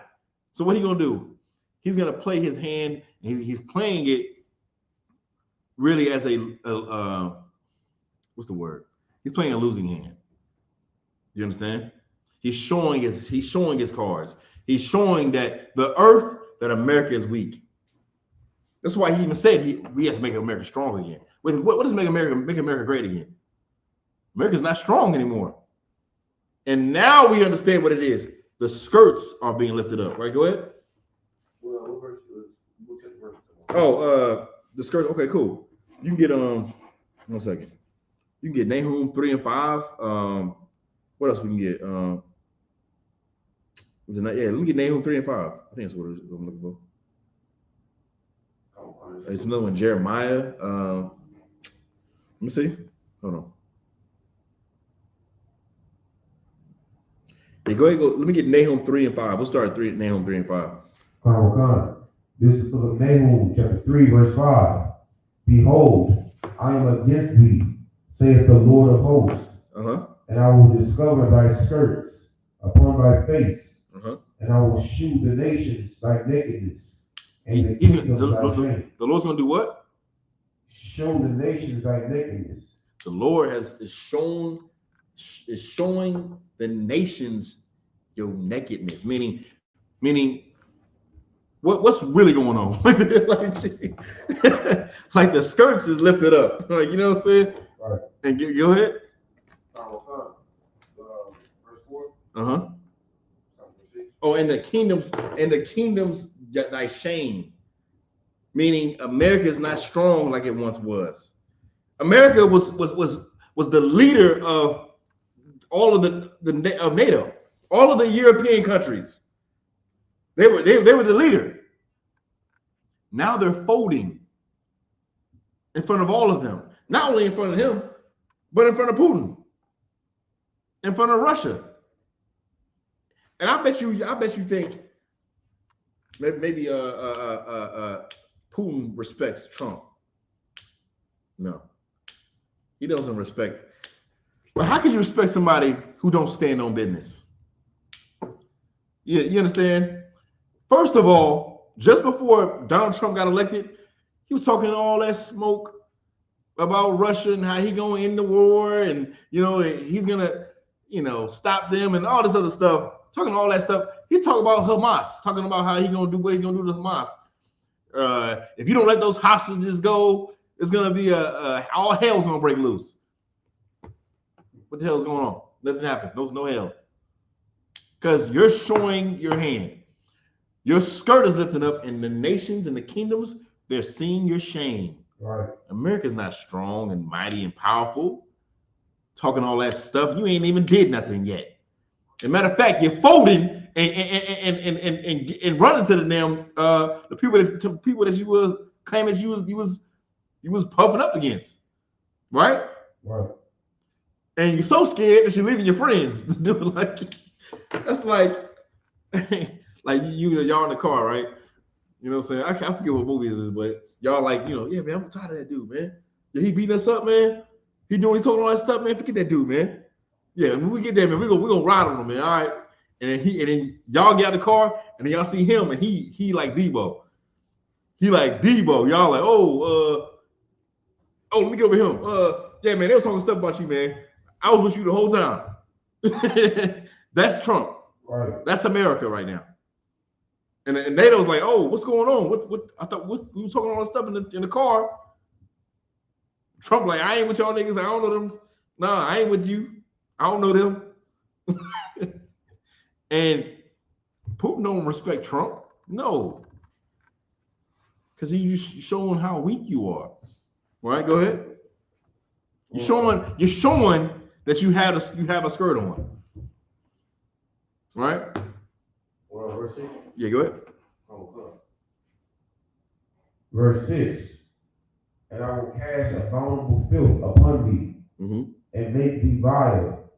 So what he gonna do? He's gonna play his hand. And he's playing it really as a what's the word? He's playing a losing hand. You understand? He's showing his cards. He's showing that that America is weak. That's why he even said we have to make America strong again. What does make America great again? America's not strong anymore. And now we understand what it is. The skirts are being lifted up. Right? Go ahead. Well, we'll take the verse. Oh, the skirts. Okay, cool. You can get 1 second. You can get Nahum 3 and 5. What else we can get? Was it not? Yeah, let me get Nahum 3 and 5. I think that's what I'm looking for. It's another one, Jeremiah. Let me see. Hold on. Yeah, go ahead. Let me get Nahum 3 and 5. We'll start at Nahum 3 and 5. This is the book of Nahum, chapter 3, verse 5. Behold, I am against thee, saith the Lord of hosts, and I will discover thy skirts upon thy face, and I will shew the nations thy nakedness, and the kingdoms thy shame. The Lord's going to do what? Show the nations thy nakedness. The Lord is showing the nations your nakedness, meaning what's really going on? Like the skirts is lifted up, like, you know what I'm saying? Right. And go ahead. Verse 4. Oh, and the kingdoms thy shame, meaning America is not strong like it once was. America was the leader of all of of NATO, all of the European countries. They were the leader. Now they're folding in front of all of them. Not only in front of him, but in front of Putin, in front of Russia. And I bet you think maybe Putin respects Trump. No, he doesn't respect. But how could you respect somebody who don't stand on business? You understand? First of all, just before Donald Trump got elected, he was talking all that smoke about Russia and how he gonna end the war, and he's gonna stop them and all this other stuff. Talking all that stuff. He talked about Hamas, talking about how he gonna do what he gonna do to Hamas. If you don't let those hostages go, it's gonna be all hell's gonna break loose. What the hell is going on? Nothing happened. No hell. Because you're showing your hand. Your skirt is lifted up, and the nations and the kingdoms, they're seeing your shame. Right. America's not strong and mighty and powerful. Talking all that stuff. You ain't even did nothing yet. As a matter of fact, you're folding and running to the damn the people that you was claiming you was puffing up against. Right? Right. And you're so scared that you're leaving your friends to do it. Like, that's like y'all in the car, right? You know what I'm saying? I forget what movie this is, but y'all like, yeah, man, I'm tired of that dude, man. Yeah, he beating us up, man. He's talking all that stuff, man. Forget that dude, man. Yeah, when we get there, man, we're gonna ride on him, man. All right. And then y'all get out of the car, and then y'all see him, and he like Debo. He like Debo. Y'all like, Oh, let me get over him. Yeah, man, they was talking stuff about you, man. I was with you the whole time. That's Trump. Right. That's America right now. And NATO's like, oh, what's going on? What I thought we was talking all this stuff in the car. Trump like, I ain't with y'all niggas. I don't know them. Nah, I ain't with you. I don't know them. And Putin don't respect Trump. No. Because he's showing how weak you are. All right, go ahead. You're showing that you have a skirt on. Right? Verse 6. Yeah, go ahead. Verse 6. And I will cast abominable filth upon thee, and make thee vile,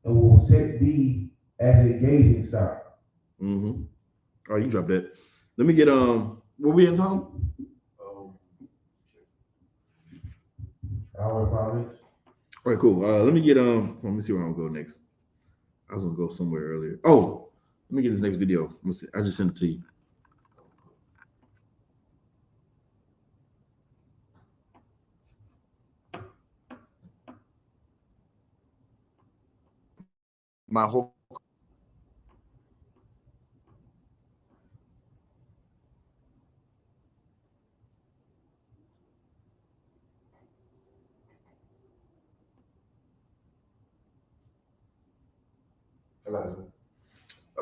and will set thee as a gazing stock. Oh, you dropped that. Let me get where we in, Tom? Hour and 5 minutes. All right, cool. Let me get let me see where I'm gonna go next. I was gonna go somewhere earlier. Oh, let me get this next video. I just sent it to you. My whole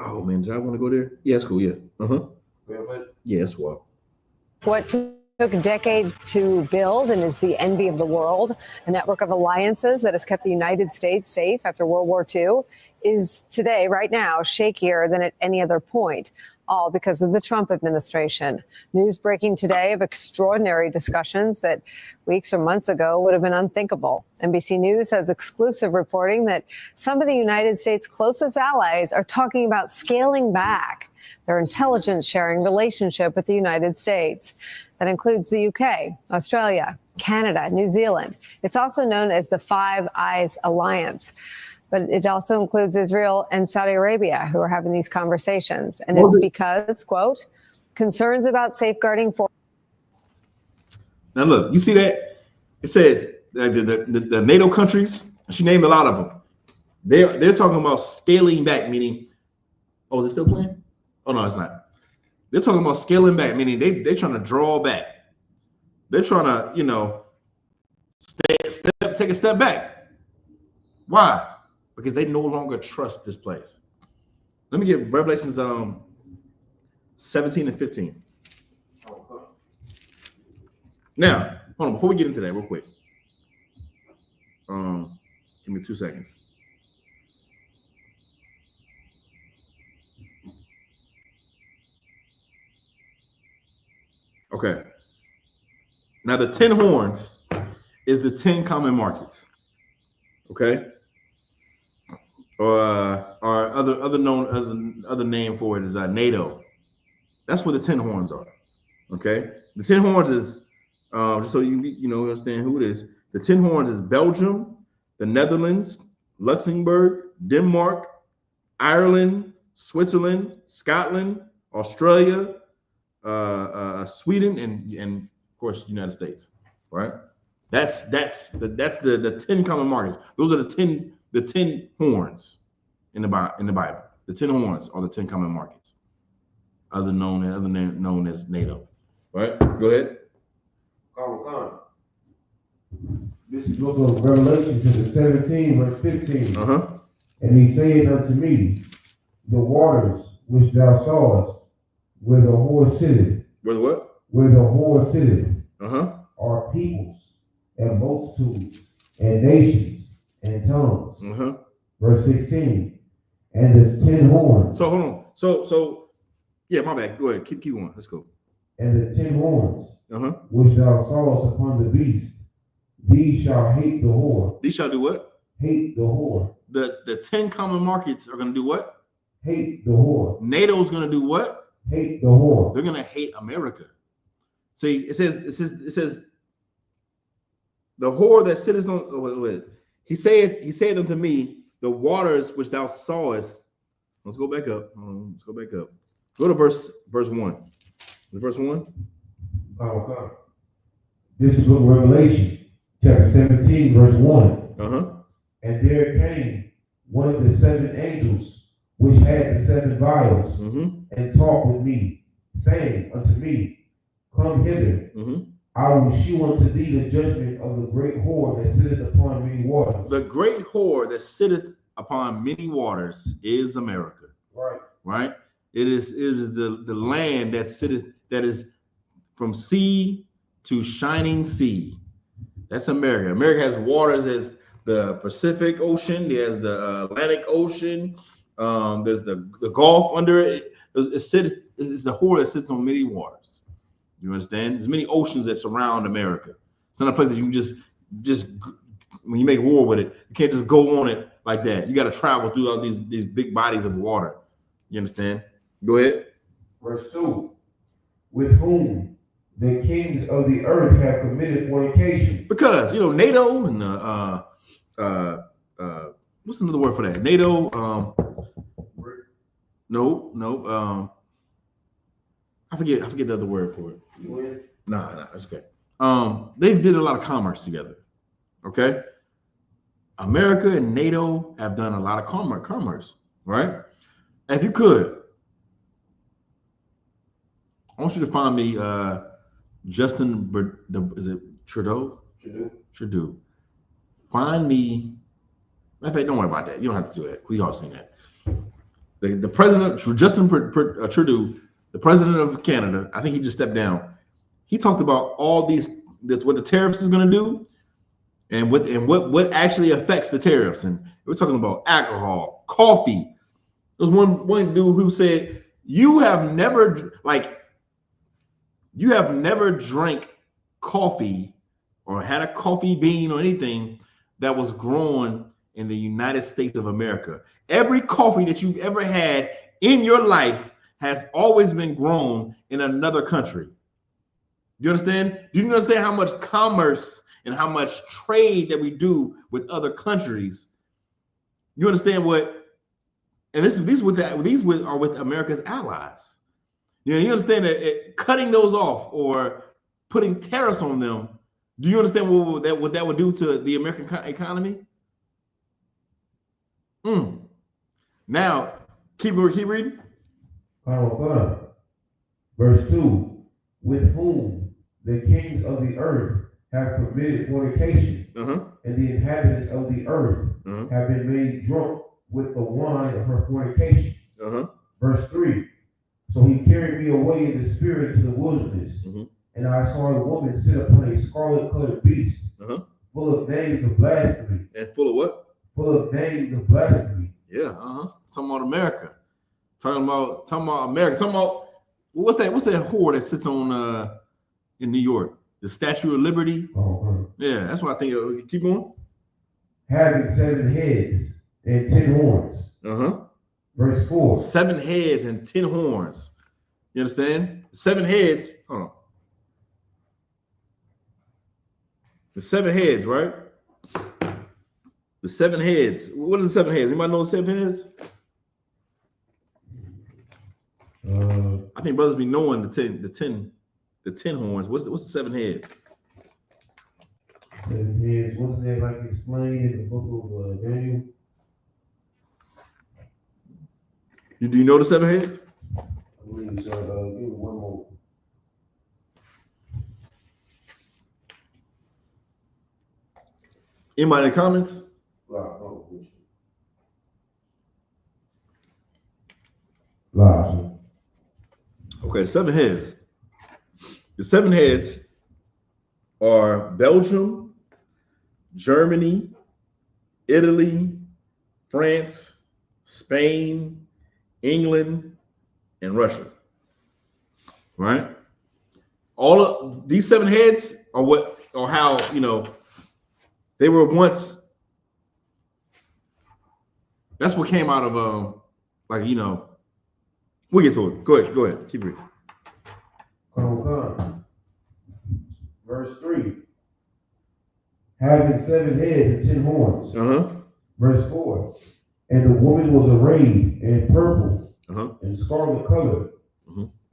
Oh man, did I want to go there? Yeah, it's cool. Yeah. Yeah, it's wild. What took decades to build and is the envy of the world, a network of alliances that has kept the United States safe after World War II, is today, right now, shakier than at any other point, all because of the Trump administration. News breaking today of extraordinary discussions that weeks or months ago would have been unthinkable. NBC News has exclusive reporting that some of the United States' closest allies are talking about scaling back their intelligence sharing relationship with the United States. That includes the UK, Australia, Canada, New Zealand. It's also known as the Five Eyes Alliance. But it also includes Israel and Saudi Arabia, who are having these conversations. And it's because, quote, concerns about safeguarding for. Now look, you see that? It says the NATO countries, she named a lot of them. They're talking about scaling back, meaning, oh, is it still playing? Oh no, it's not. They're talking about scaling back, meaning they're trying to draw back. They're trying to, take a step back. Why? Because they no longer trust this place. Let me get Revelations 17 and 15. Now, hold on, before we get into that, real quick. Give me 2 seconds. Okay. Now the 10 horns is the 10 common markets. Okay. Or other name for it is NATO. That's what the 10 horns are. Okay. The 10 horns is just so you understand who it is. The 10 horns is Belgium, the Netherlands, Luxembourg, Denmark, Ireland, Switzerland, Scotland, Australia, Sweden, and of course United States. Right. That's the 10 common markets. Those are the 10 horns in the Bible. The 10 horns are the 10 common markets, other known as NATO. Right? Go ahead. This is book of Revelation, chapter 17, verse 15. And he said unto me, the waters which thou sawest, where the whore sitteth. Where the what? Where the whore sitteth. Are peoples and multitudes and nations and tongues. Verse 16. And there's 10 horns. So hold on. So yeah, my bad. Go ahead. Keep going. Let's go. And the 10 horns, which thou sawest upon the beast, these shall hate the whore. These shall do what? Hate the whore. The 10 common markets are going to do what? Hate the whore. NATO's going to do what? Hate the whore. They're going to hate America. See, it says the whore that sitteth on. He said unto me, the waters which thou sawest. Let's go back up. Let's go back up. Go to verse 1. Is verse 1? Okay. This is book of Revelation, chapter 17, verse 1. Uh-huh. And there came one of the 7 angels, which had the 7 vials, and talked with me, saying unto me, Come hither, I will shew unto thee the judgment of the great whore that sitteth upon many waters. The great whore that sitteth upon many waters is America. Right. Right? It is the land that sitteth, that is from sea to shining sea. That's America. America has waters as the Pacific Ocean, there's the Atlantic Ocean, there's the Gulf under it. It's a whore that sits on many waters. You understand? There's many oceans that surround America. It's not a place that you can just when you make war with it, you can't just go on it like that. You got to travel through all these big bodies of water. You understand? Go ahead. Verse 2. With whom the kings of the earth have committed fornication. Because NATO and what's another word for that? NATO. I forget the other word for it. Nah, that's okay. They did a lot of commerce together. Okay. America and NATO have done a lot of commerce, right? If you could, I want you to find me Justin, is it Trudeau? Trudeau. Find me. In fact, don't worry about that. You don't have to do that. We all seen that. The president, Justin Trudeau, the president of Canada, I think he just stepped down. He talked about all what the tariffs is going to do, and what actually affects the tariffs. And we're talking about alcohol, coffee. There was one dude who said, you have never drank coffee or had a coffee bean or anything that was grown in the United States of America. Every coffee that you've ever had in your life has always been grown in another country. You understand? Do you understand how much commerce and how much trade that we do with other countries? You understand what? And these are with America's allies. You understand that cutting those off or putting tariffs on them. Do you understand what that would do to the American economy? Now, keep reading. Verse 2. With whom the kings of the earth have committed fornication, and the inhabitants of the earth have been made drunk with the wine of her fornication. Verse 3. So he carried me away in the spirit to the wilderness, and I saw a woman sit upon a scarlet-colored beast, full of names of blasphemy. And full of what? Full of names of blasphemy. Yeah, talking about America. Talking about America. Talking about what's that whore that sits on in New York? The Statue of Liberty. Yeah, that's what I think. Keep going. Having 7 heads and 10 horns. Verse 4. 7 heads and 10 horns. You understand? 7 heads. The 7 heads, right? The 7 heads. What are the 7 heads? Anybody know the 7 heads? I think brothers be knowing the 10 horns. What's the 7 heads? 7 heads. Wasn't that like explained in the book of Daniel? Do you know the 7 heads? I believe so. Give me one more. Anybody in the comments? Okay, 7 heads. The 7 heads are Belgium, Germany, Italy, France, Spain, England, and Russia. Right? All of these 7 heads are how they were once. That's what came out of we'll get to it. Go ahead. Keep reading. Verse 3. Having 7 heads and 10 horns. Verse 4. And the woman was arrayed in purple and scarlet color,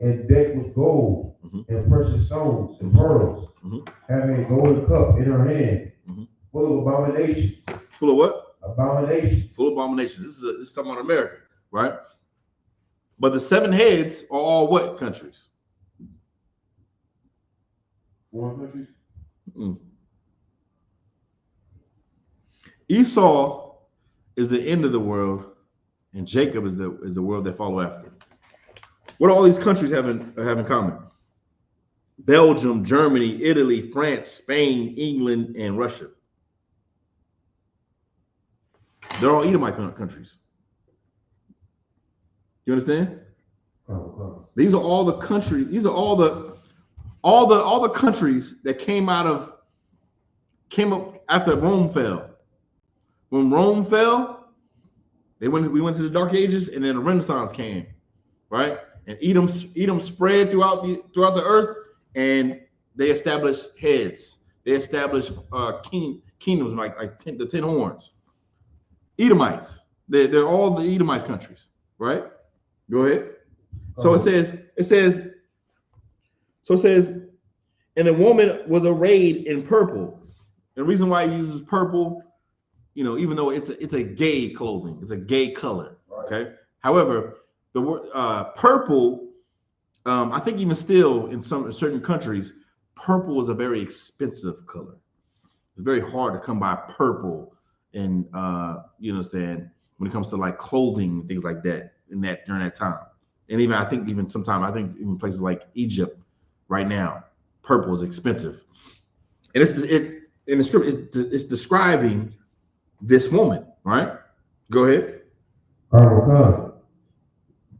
and decked with gold and precious stones and pearls, having a golden cup in her hand, full of abominations. Full of what? Abominations. Full of abominations. This is talking about America, right? But the 7 heads are all what countries? Foreign countries. Esau is the end of the world, and Jacob is the world that follow after. What do all these countries have in common? Belgium, Germany, Italy, France, Spain, England, and Russia. They're all Edomite countries. You understand? These are all the countries. These are all the countries that came up after Rome fell. When Rome fell, we went to the Dark Ages, and then the Renaissance came, right? And Edom spread throughout the earth, and they established heads. They established kingdoms like the 10 horns. Edomites. They're all the Edomites countries, right? Go ahead. So it says, and the woman was arrayed in purple. The reason why he uses purple, even though it's a gay clothing, it's a gay color. Okay. However, the word purple, I think even still in certain countries, purple is a very expensive color. It's very hard to come by purple, and you understand, when it comes to like clothing and things like that during that time. And even I think even places like Egypt right now, purple is expensive. And in the script, it's describing this woman, right? Go ahead.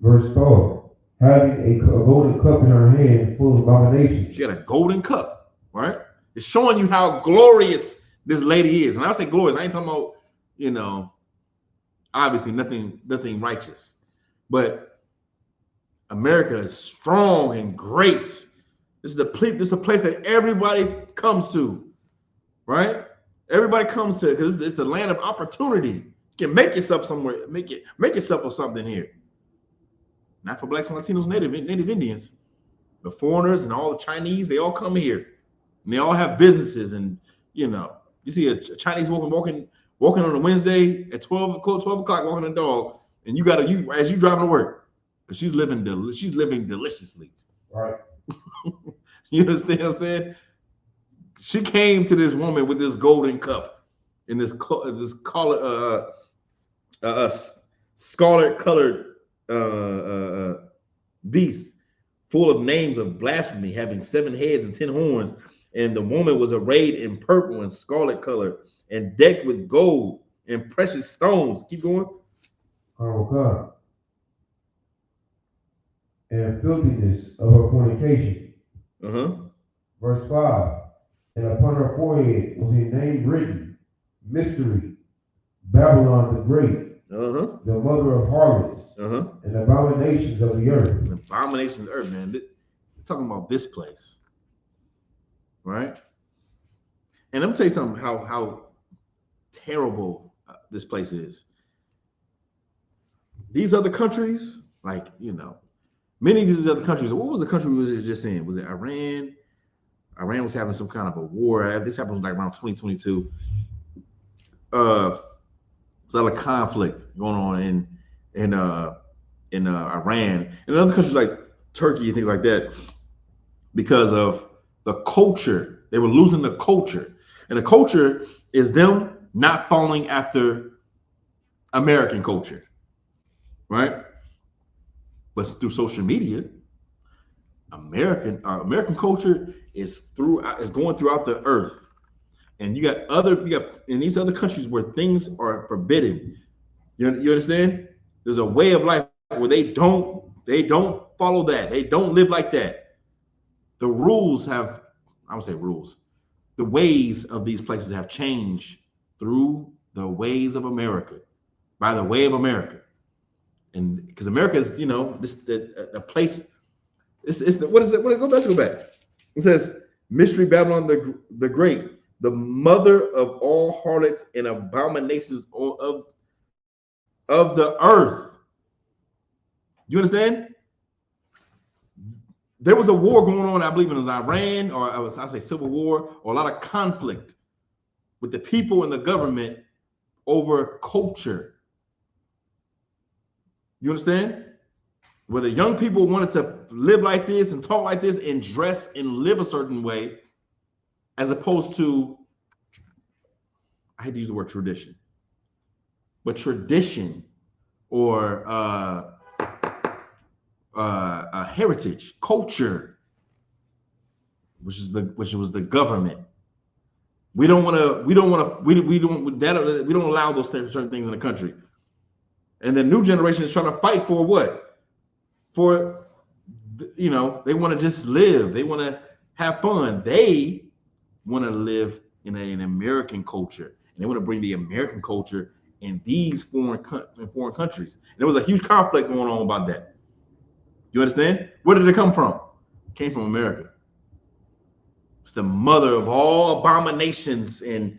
Verse 4, having a golden cup in her hand full of abominations. She got a golden cup, right? It's showing you how glorious this lady is. And I say glorious, I ain't talking about, obviously nothing righteous. But America is strong and great. This is a place that everybody comes to, right? Everybody comes to, because it's the land of opportunity. You can make yourself somewhere, make yourself of something here. Not for Blacks and Latinos, Native Indians, the foreigners and all the Chinese, they all come here, and they all have businesses. And you see a Chinese woman walking on a Wednesday at 12 o'clock, walking a dog, and you as you driving to work, because she's living deliciously. Right. You understand what I'm saying? She came to this woman with this golden cup and this scarlet colored beast full of names of blasphemy, having 7 heads and 10 horns. And the woman was arrayed in purple and scarlet color and decked with gold and precious stones. Keep going. Oh God. And filthiness of her fornication. Verse 5, and upon her forehead was a name written, Mystery, Babylon the Great, the mother of harlots, and abominations of the earth. Abominations of the earth, man. It's talking about this place, right? And I'm gonna tell you something, how terrible this place is. These other countries, many of these other countries. What was the country we was just in? Was it Iran? Iran was having some kind of a war. This happened like around 2022. There's a lot of conflict going on in Iran and other countries like Turkey and things like that, because of the culture. They were losing the culture, and the culture is them not following after American culture, right? But through social media, American culture is going throughout the earth, and you got in these other countries where things are forbidden. You understand? There's a way of life where they don't follow that. They don't live like that. The rules have, I would say rules. The ways of these places have changed through the ways of America, by the way of America. And because America is, the place. What is it? Let's go back. It says, Mystery Babylon the Great, the mother of all harlots and abominations of the earth. You understand? There was a war going on, I believe it was Iran, or I say civil war, or a lot of conflict with the people and the government over culture. You understand? Where the young people wanted to live like this and talk like this and dress and live a certain way, as opposed to, I hate to use the word tradition, but tradition or heritage, culture, which was the government. We don't allow those certain things in the country. And the new generation is trying to fight for what? For, you know, they want to just live. They want to have fun. They want to live in an American culture, and they want to bring the American culture in these foreign countries. And there was a huge conflict going on about that. You understand? Where did it come from? It came from America. It's the mother of all abominations and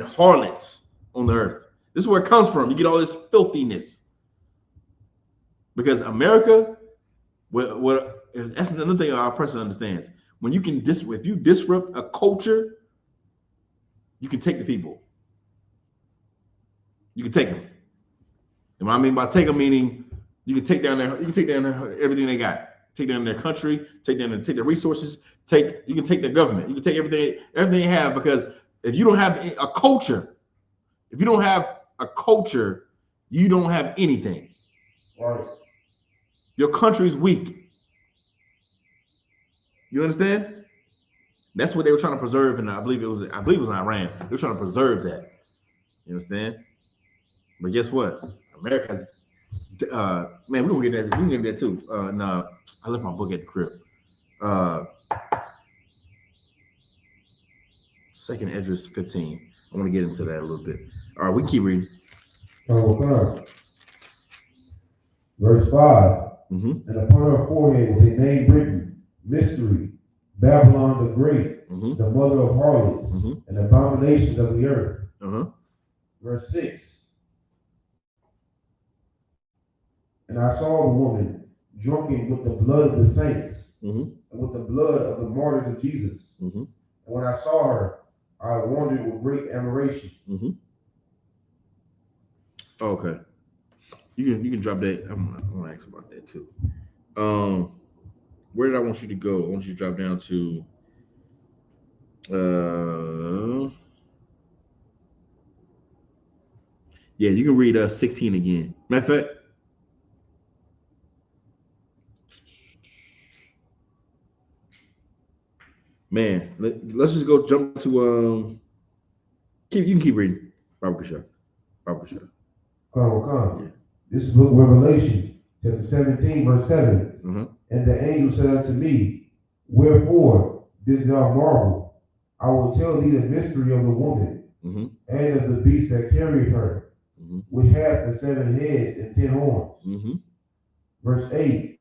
harlots on the earth. This is where it comes from. You get all this filthiness. Because America, that's another thing our person understands. When you can if you disrupt a culture, you can take the people. You can take them. And what I mean by take them, meaning you can take down everything they got. Take down their country, take their resources, you can take their government, you can take everything they have, because if you don't have a culture, you don't have anything. Right. Your country's weak. You understand? That's what they were trying to preserve, and I believe it was in Iran. They were trying to preserve that. You understand? But guess what? America's man, we're gonna get that. We can get that too. No, I left my book at the crib. Second Esdras 15. I want to get into that a little bit. All right, we keep reading. Verse 5. And upon her forehead was a name written, Mystery, Babylon the Great, the mother of harlots, and abominations of the earth. Verse 6. And I saw the woman drunken with the blood of the saints, and with the blood of the martyrs of Jesus. And when I saw her, I wondered with great admiration. Okay. You can drop that. I'm gonna ask about that too. Where did I want you to go? I want you to drop down to yeah, you can read 16 again. Matter of fact, man, let's just go jump to you can keep reading. Barbara Shaw. Yeah. This is book of Revelation, chapter 17, verse 7. And the angel said unto me, Wherefore didst thou marvel? I will tell thee the mystery of the woman, and of the beast that carried her, which hath the 7 heads and 10 horns. Verse 8.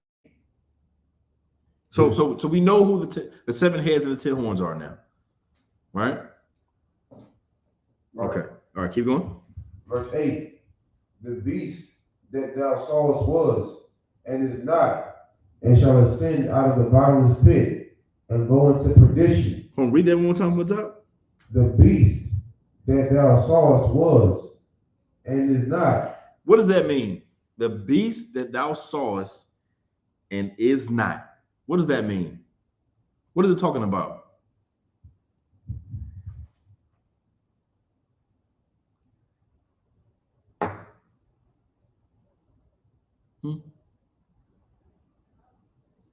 So we know who the 7 heads and the 10 horns are now, right? Okay. All right, keep going. Verse 8. The beast that thou sawest was, and is not, and shall ascend out of the bottomless pit, and go into perdition. Hold on, read that one more time from the top. The beast that thou sawest was, and is not. What does that mean? The beast that thou sawest, and is not. What does that mean? What is it talking about?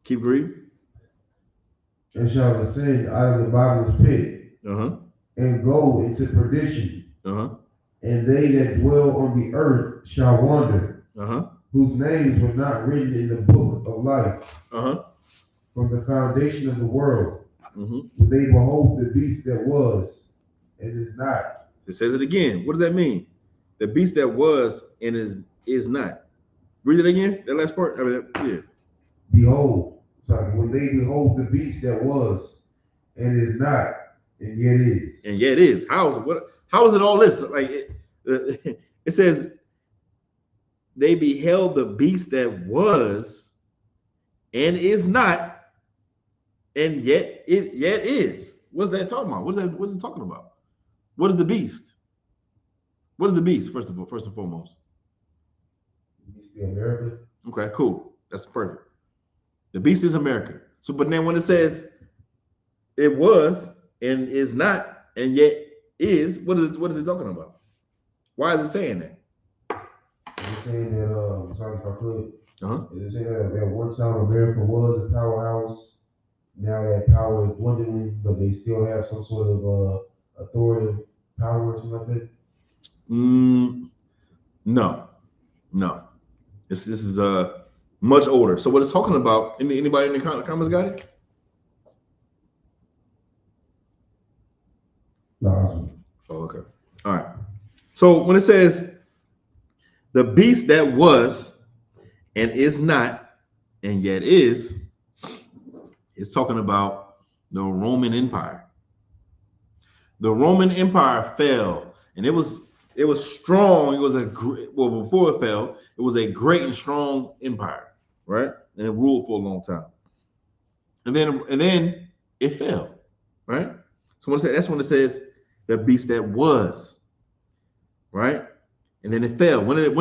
Keep reading. And shall ascend out of the bottomless pit, and go into perdition. And they that dwell on the earth shall wander, whose names were not written in the book of life, from the foundation of the world, when they behold the beast that was, and is not. It says it again. What does that mean? The beast that was and is not. Read it again. That last part. Yeah. Behold, when they behold the beast that was, and is not, and yet is. And yet is. How is it all this? Like it says, they beheld the beast that was and is not, and yet is. What's that talking about? What's it talking about? What is the beast? What is the beast? First and foremost. America. Okay, cool. That's perfect. The beast is America. So, but then when it says it was and is not and yet is, what is it talking about? Why is it saying that? It's saying that sorry if I could. It's saying that at one time America was a powerhouse. Now that power is dwindling, but they still have some sort of authoritative power or something like that. No. This is much older. So what it's talking about? Anybody in the comments got it? No. Oh, okay. All right. So when it says the beast that was and is not and yet is, it's talking about the Roman Empire. The Roman Empire fell, and it was strong. It was before it fell, it was a great and strong empire, right? And it ruled for a long time. And then it fell, right? So that's when it says the beast that was, right? And then it fell. When did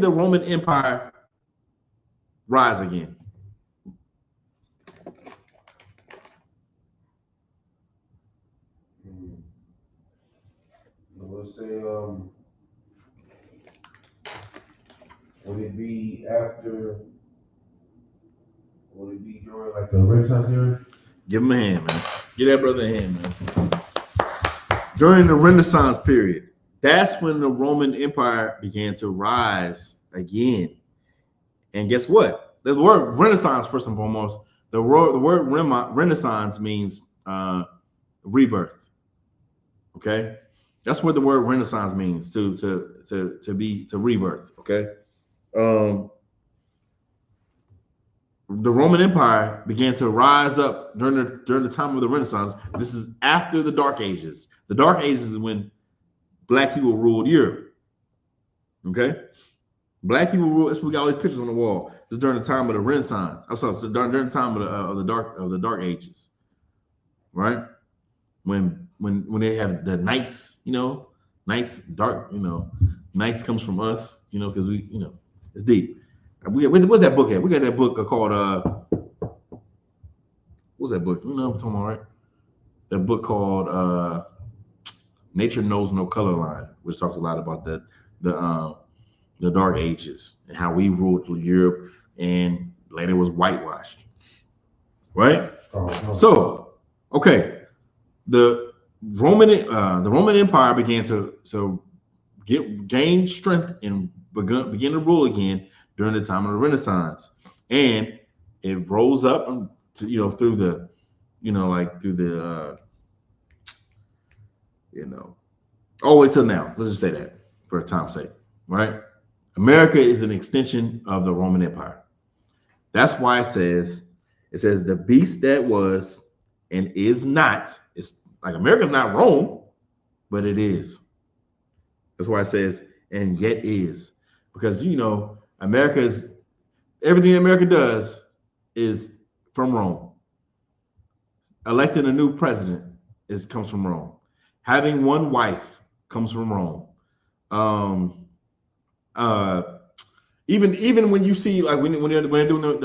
the Roman Empire rise again? Let's say, would it be after? Would it be during like the Renaissance era? Give him a hand, man. Give that brother a hand, man. During the Renaissance period, that's when the Roman Empire began to rise again. And guess what? The word Renaissance, first and foremost, the word Renaissance means rebirth. Okay, that's what the word Renaissance means, to rebirth. Okay, the Roman Empire began to rise up during the time of the Renaissance. This is after the Dark Ages. The Dark Ages is when Black people ruled Europe. Okay, Black people ruled. We got all these pictures on the wall. This is during the time of the Renaissance. I'm sorry, so during the time of the Dark Ages, right? When they have the knights, knights dark, knights comes from us, because we, it's deep. What's that book at? We got that book called what's that book? You know what I'm talking about, right? That book called Nature Knows No Color Line, which talks a lot about the Dark Ages and how we ruled Europe and later was whitewashed. Right? So, okay, the Roman Empire began to gain strength and begin to rule again during the time of the Renaissance, and it rose up to through the all the way till now. Let's just say that for time's sake, right? America is an extension of the Roman Empire. That's why it says the beast that was and is not. It's like America's not Rome, but it is. That's why it says and yet is, because everything America does is from Rome. Electing a new president comes from Rome. Having one wife comes from Rome. Even when you see, like when they're doing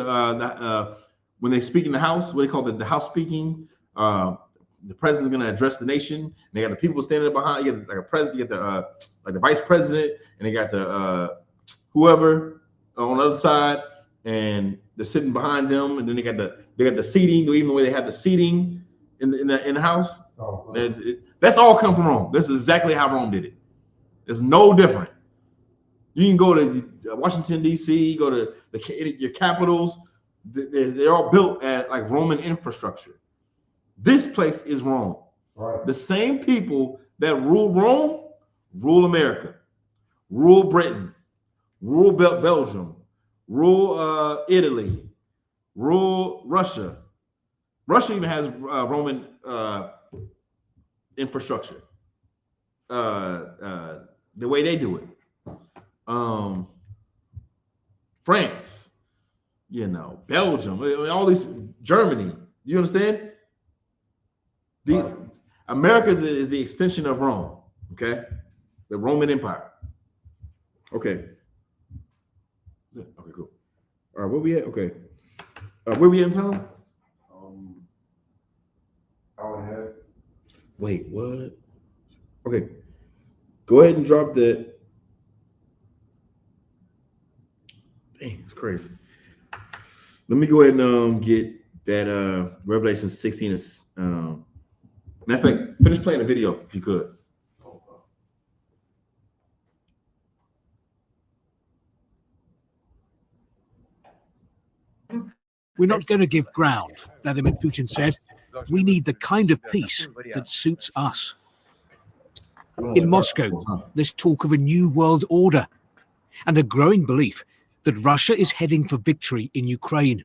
when they speak in the House, what they call the House speaking, the president's going to address the nation. And they got the people standing behind. You get like a president, you get the vice president, and they got the whoever on the other side, and they're sitting behind them. And then they got the seating. Even the way they have the seating in the House, that's all come from Rome. This is exactly how Rome did it. It's no different. You can go to Washington, D.C., go to your capitals. They're all built at like Roman infrastructure. This place is Rome. Right. The same people that rule Rome rule America, rule Britain, rule Belgium, rule Italy, rule Russia. Russia even has Roman infrastructure. The way they do it. France, Belgium, all these, Germany. Do you understand? America is the extension of Rome. Okay, the Roman Empire. Okay. Okay, cool. All right, where we at? Okay. Where we at in time? Hour and a half. Wait, what? Okay. Go ahead and drop that. Dang, it's crazy. Let me go ahead and get that Revelation 16 is matter of fact, finish playing the video if you could. We're not going to give ground, Vladimir Putin said. We need the kind of peace that suits us. In Moscow, there's talk of a new world order and a growing belief that Russia is heading for victory in Ukraine.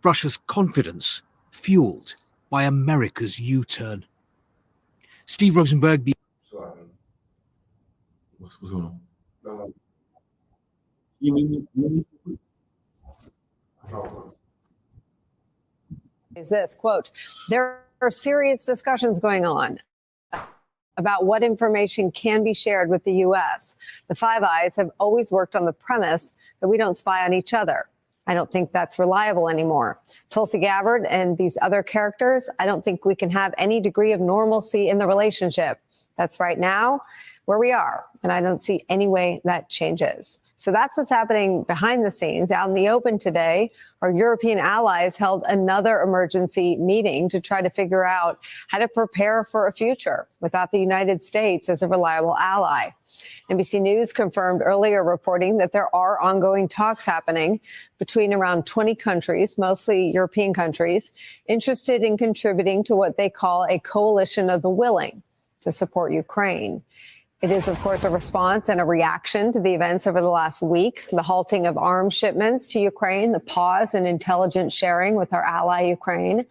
Russia's confidence fueled by America's U-turn. Steve Rosenberg. What's going on? No. Is this, quote, there are serious discussions going on about what information can be shared with the U.S. The Five Eyes have always worked on the premise that we don't spy on each other. I don't think that's reliable anymore. Tulsi Gabbard and these other characters, I don't think we can have any degree of normalcy in the relationship. That's right now where we are, and I don't see any way that changes. So that's what's happening behind the scenes. Out in the open today, our European allies held another emergency meeting to try to figure out how to prepare for a future without the United States as a reliable ally. NBC News confirmed earlier reporting that there are ongoing talks happening between around 20 countries, mostly European countries, interested in contributing to what they call a coalition of the willing to support Ukraine. It is, of course, a response and a reaction to the events over the last week, the halting of arms shipments to Ukraine, the pause in intelligence sharing with our ally Ukraine,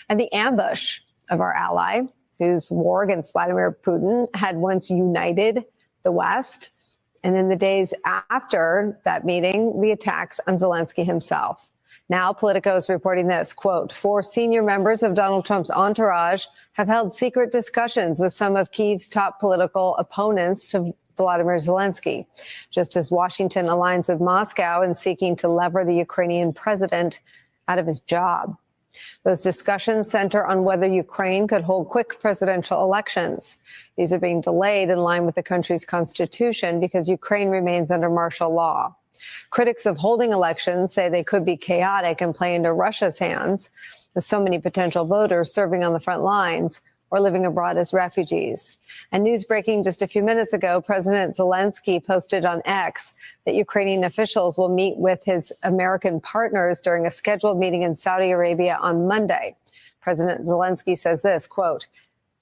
and the ambush of our ally, whose war against Vladimir Putin had once united the West. And in the days after that meeting, the attacks on Zelensky himself. Now, Politico is reporting this, quote, 4 senior members of Donald Trump's entourage have held secret discussions with some of Kyiv's top political opponents to Volodymyr Zelensky, just as Washington aligns with Moscow in seeking to lever the Ukrainian president out of his job. Those discussions center on whether Ukraine could hold quick presidential elections. These are being delayed in line with the country's constitution because Ukraine remains under martial law. Critics of holding elections say they could be chaotic and play into Russia's hands, with so many potential voters serving on the front lines or living abroad as refugees. And news breaking just a few minutes ago, President Zelensky posted on X that Ukrainian officials will meet with his American partners during a scheduled meeting in Saudi Arabia on Monday. President Zelensky says this, quote,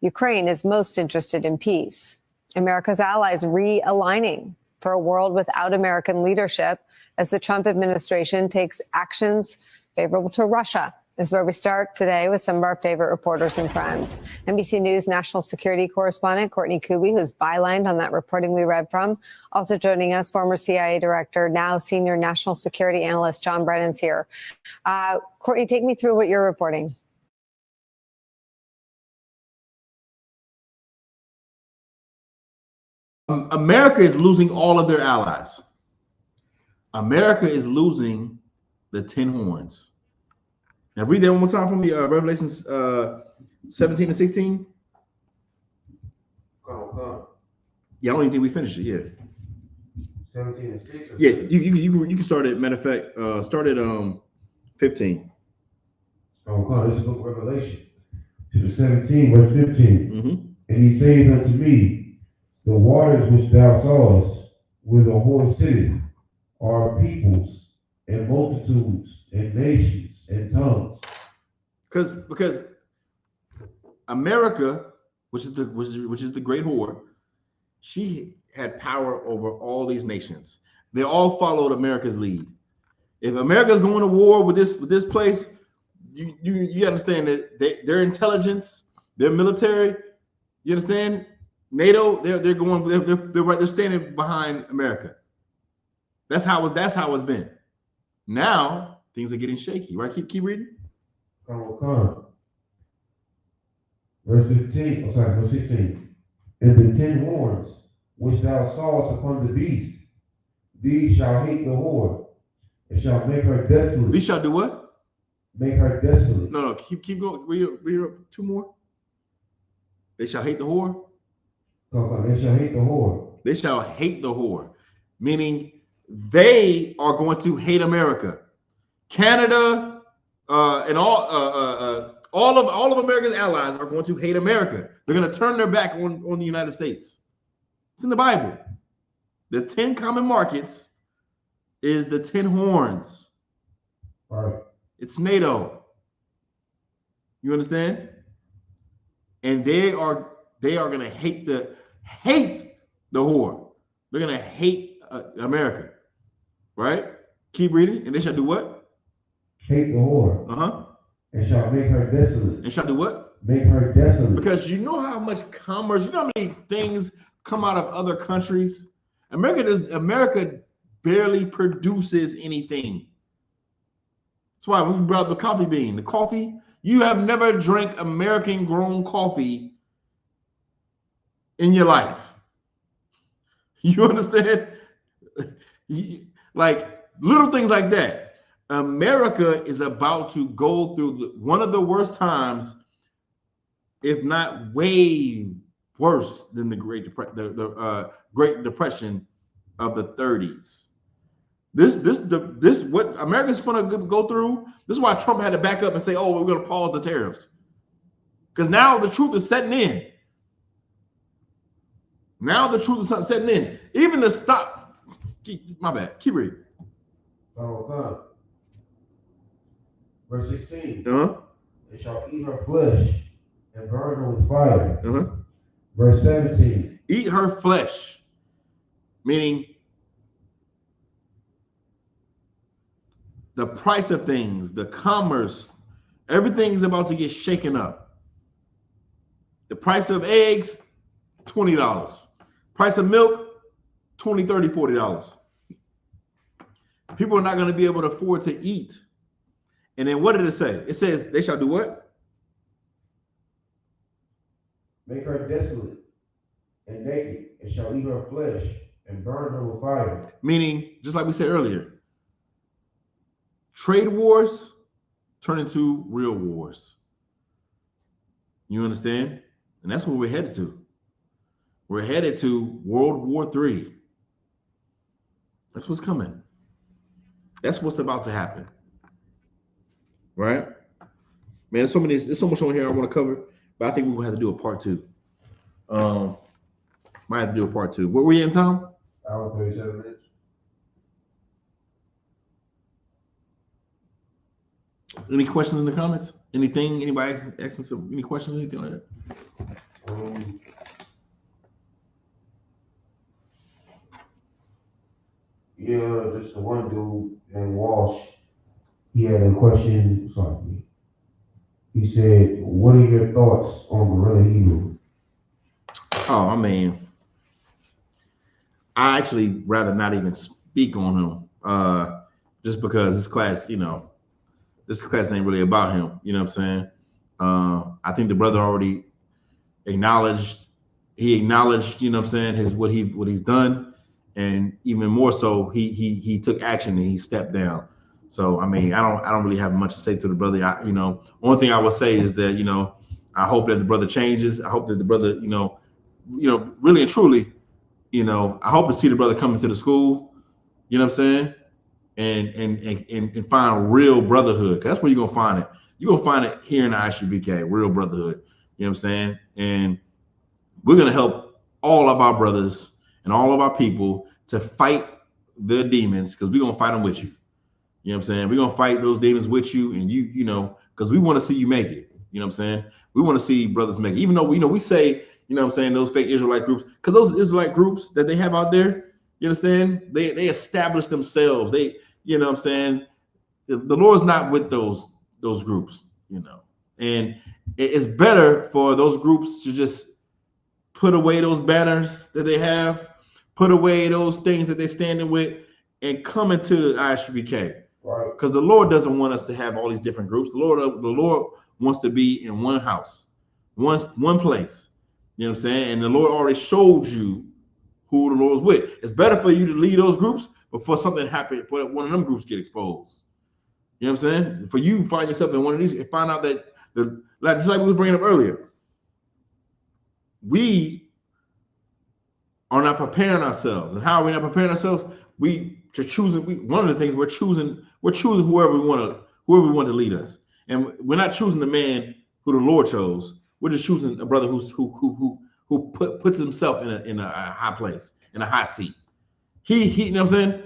Ukraine is most interested in peace. America's allies realigning for a world without American leadership as the Trump administration takes actions favorable to Russia is where we start today with some of our favorite reporters and friends. NBC News national security correspondent Courtney Kuby, who's bylined on that reporting we read from. Also joining us, former CIA director, now senior national security analyst John Brennan's here. Courtney, take me through what you're reporting. America is losing all of their allies. America is losing the 10 horns. Now read that one more time for me, Revelations 17 and 16. Yeah, I don't even think we finished it yet. 17 and 6? Yeah, you can start at, matter of fact, start at 15. Oh, God, this is the book of Revelation. To the 17, verse 15. Mm-hmm. And he saith unto me, the waters which thou sawest, where the whore sitteth, are peoples and multitudes and nations and tongues. Because America, which is the great whore, she had power over all these nations. They all followed America's lead. If America's going to war with this place, you understand that their intelligence, their military, you understand? NATO, they're standing behind America. That's how it's been. Now things are getting shaky, right? Keep reading. Revelation Verse 15, verse 16. And the 10 horns which thou sawest upon the beast, these shall hate the whore, and shall make her desolate. These shall do what? Make her desolate. No, keep going. Read two more. They shall hate the whore. They shall hate the whore. They shall hate the whore, meaning they are going to hate America, Canada, and all of America's allies are going to hate America. They're going to turn their back on the United States. It's in the Bible. The 10 common markets is the 10 horns. All right. It's NATO. You understand? And they are going to hate the whore. They're going to hate America. Right? Keep reading. And they shall do what? Hate the whore. Uh-huh. And shall make her desolate. And shall do what? Make her desolate. Because you know how much commerce, you know how many things come out of other countries? America barely produces anything. That's why we brought up the coffee bean. The coffee, you have never drank American grown coffee in your life. You understand? Like little things like that. America is about to go through one of the worst times, if not way worse than the Great Depression of the 30s. This what America's going to go through. This is why Trump had to back up and say, "Oh, we're going to pause the tariffs," because now the truth is setting in. Now the truth is setting in. Even the stop. My bad. Keep reading. Verse 16. Uh-huh. It shall eat her flesh and burn her with fire. Uh-huh. Verse 17. Eat her flesh, meaning the price of things, the commerce, everything's about to get shaken up. The price of eggs, $20. Price of milk, $20, $30, $40. People are not going to be able to afford to eat. And then what did it say? It says they shall do what? Make her desolate and naked, and shall eat her flesh and burn her with fire. Meaning, just like we said earlier, trade wars turn into real wars. You understand? And that's what we're headed to. We're headed to World War III. That's what's coming. That's what's about to happen. Right? Man, there's so much on here I want to cover, but I think we're gonna have to do a part 2. Might have to do a part 2. What were you in, Tom? Hour 37 minutes. Any questions in the comments? Anything? Anybody asking some any questions? Anything like that? Yeah, just the one dude named Walsh. He had a question. Sorry. He said, "What are your thoughts on Gorilla Hebrew?" Oh, I mean, I actually rather not even speak on him, just because this class, this class ain't really about him. You know what I'm saying? I think the brother already acknowledged. He acknowledged, you know what I'm saying, what he's done, and even more so, he took action and he stepped down. So I mean, I don't really have much to say to the brother. Only thing I would say is that I hope that the brother changes. I hope that the brother, really and truly, I hope to see the brother come into the school. You know what I'm saying? And find real brotherhood. 'Cause that's where you're gonna find it. You're gonna find it here in the ISUPK, real brotherhood. You know what I'm saying? And we're gonna help all of our brothers and all of our people to fight the demons, because we're gonna fight them with you. You know what I'm saying? We're gonna fight those demons with you, and because we want to see you make it. You know what I'm saying? We want to see brothers make it. Even though we say, you know what I'm saying, those fake Israelite groups, because those Israelite groups that they have out there, you understand? They establish themselves. They, you know what I'm saying? The Lord's not with those groups, And it's better for those groups to just put away those banners that they have, put away those things that they're standing with, and come into the ISUPK. Right. Because the Lord doesn't want us to have all these different groups. The Lord wants to be in one house. one place. You know what I'm saying? And the Lord already showed you who the Lord's with. It's better for you to lead those groups before something happens, for one of them groups get exposed. You know what I'm saying? For you find yourself in one of these and find out that just like we was bringing up earlier, we are not preparing ourselves. And how are we not preparing ourselves? One of the things we're choosing whoever we want to lead us. And we're not choosing the man who the Lord chose. We're just choosing a brother who puts himself in a high place, in a high seat. He you know what I'm saying?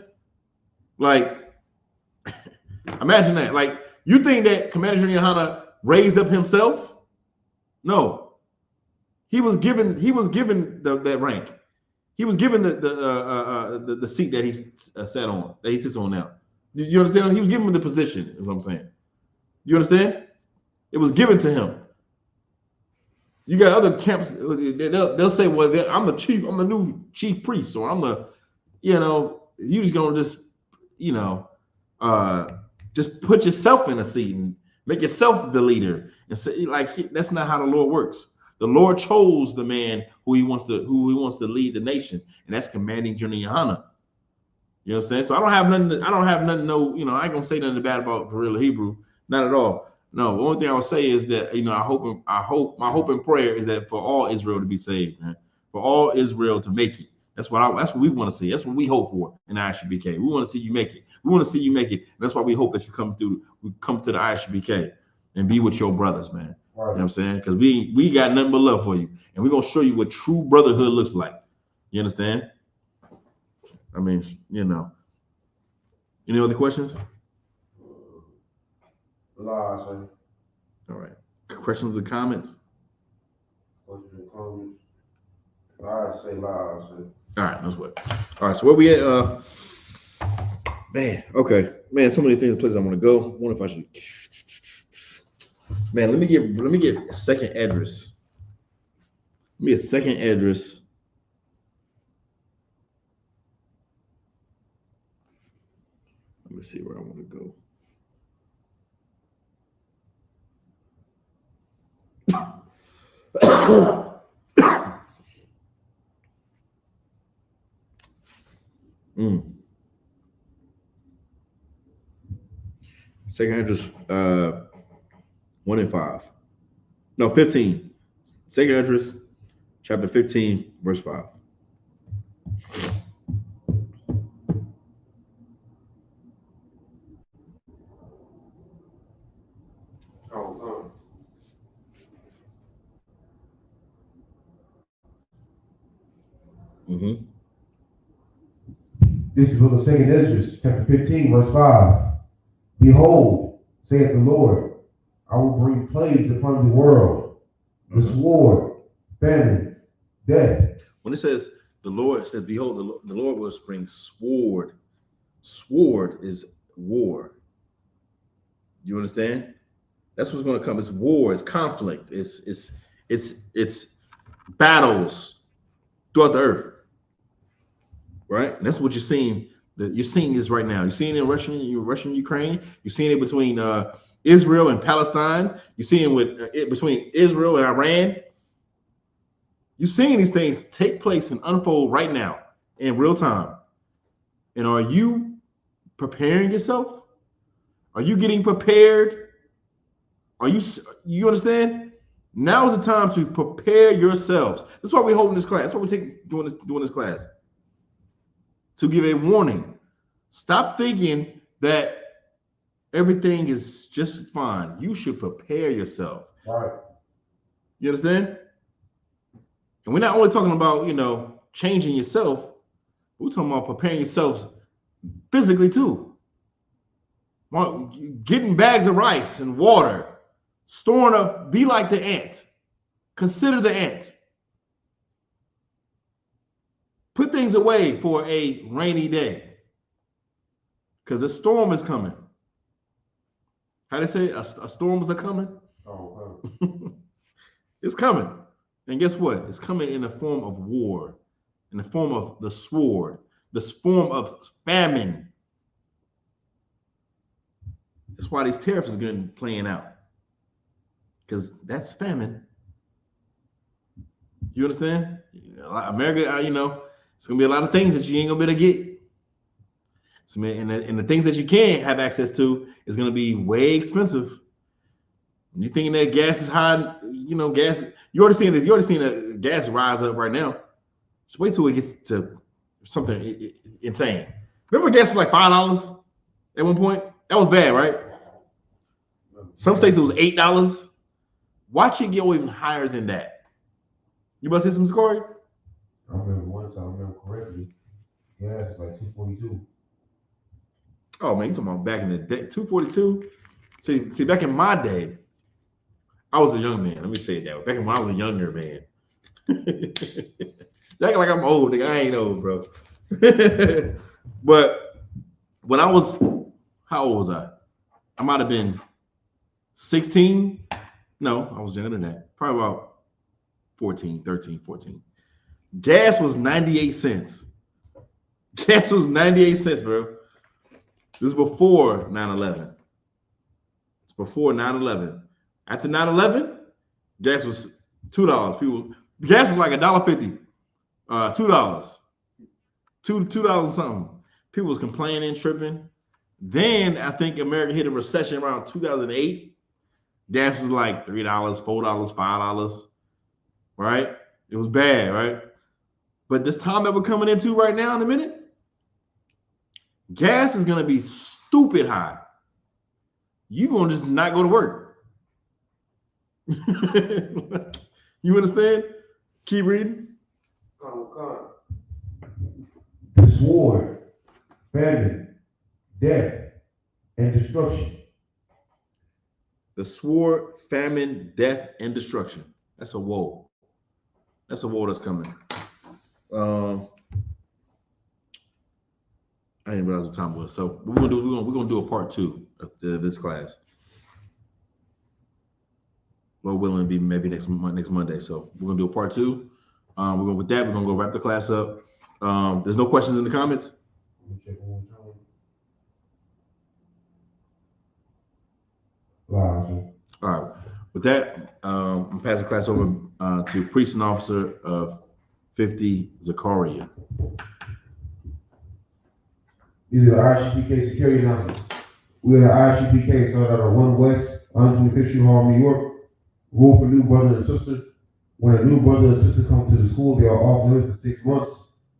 Like, imagine that. Like, you think that Commander General Yohana raised up himself? No. He was given that rank. He was given the seat that he sat on, that he sits on now. You understand? He was given the position, is what I'm saying. You understand? It was given to him. You got other camps, they'll say, well, I'm the new chief priest, or I'm the, you just gonna just put yourself in a seat and make yourself the leader. And say, like, that's not how the Lord works. The Lord chose the man who he wants to lead the nation, and that's Commanding General Yohana. You know what I'm saying? So I don't have nothing. I ain't gonna say nothing bad about Guerrilla Hebrew, not at all. No, the only thing I will say is that my hope and prayer is that for all Israel to be saved, man, for all Israel to make it. That's what we want to see. That's what we hope for in ISUPK. We want to see you make it. We want to see you make it. That's why we hope that you come to the ISUPK and be with your brothers, man. Right. You know what I'm saying? Because we got nothing but love for you, and we're gonna show you what true brotherhood looks like. You understand? I mean, Any other questions? All right. Questions or comments? Questions and comments? I say live. All right, that's what. All right, so where we at? Man, so many places I want to go. I wonder if I should. Man, let me get a second address. Let me get a second address. Let me see where I want to go. Second address, 1 and 5. No, 15. Second address, chapter 15, verse 5. This is from the second Esdras, chapter 15, verse 5. Behold, saith the Lord, I will bring plagues upon the world, the sword, famine, death. When it says the Lord says, behold, the Lord will bring sword. Sword is war. You understand? That's what's going to come. It's war. It's conflict. It's battles throughout the earth. Right? And that's what you're seeing. You're seeing this right now. You're seeing it in Russia, Ukraine. You're seeing it between Israel and Palestine. You're seeing it between Israel and Iran. You're seeing these things take place and unfold right now in real time. And are you preparing yourself? Are you getting prepared? You understand? Now is the time to prepare yourselves. That's why we're holding this class. That's why we're doing this class. To give a warning. Stop thinking that everything is just fine. You should prepare yourself. Right. You understand? And we're not only talking about, changing yourself. We're talking about preparing yourselves physically too. Getting bags of rice and water, storing up, be like the ant. Consider the ant. Put things away for a rainy day, because a storm is coming. How they say, a storms are coming? Oh, It's coming. And guess what? It's coming in the form of war, in the form of the sword, the form of famine. That's why these tariffs are playing out, because that's famine. You understand? America, you know, it's gonna be a lot of things that you ain't gonna be able to get. So, man, and the things that you can have access to is gonna be way expensive. You thinking that gas is high? You know, gas. You already seen this. You already seen the gas rise up right now. Just wait till it gets to something insane. Remember, gas was like $5 at one point. That was bad, right? Some states it was $8. Watch it go even higher than that. You must hit some Corey? I remember once, I remember correctly, gas is like $2.42. Oh man, you talking about back in the day, $2.42? See, back in my day, I was a young man. Let me say it that way. Back when I was a younger man. Acting like I'm old, nigga. I ain't old, bro. But when I was, how old was I? I might have been 16. No, I was younger than that. Probably about 14. Gas was 98 cents. Gas was 98 cents, bro. This is before 9/11. It's before 9/11. After 9/11, gas was $2. Gas was like $1.50. $2. $2 something. People was complaining, tripping. Then I think America hit a recession around 2008. Gas was like $3, $4, $5. Right? It was bad, right? But this time that we're coming into right now in a minute, gas is gonna be stupid high. You're gonna just not go to work. You understand? Keep reading. The sword, famine, death, and destruction. The sword, famine, death, and destruction. That's a woe. That's a woe that's coming. I didn't realize what time it was. So we're gonna do a part 2 of this class. Well, willing to be maybe next Monday. So we're gonna do a part 2. We're gonna go wrap the class up. There's no questions in the comments. Wow. All right. With that, I'm passing the class over to Precinct Officer of 50, Zakaria. These are the ISUPK security announcements. We are the ISUPK started out of 1 West, 125th Street Hall, New York. Rule for new brother and sister. When a new brother and sister come to the school, they are off limits for 6 months.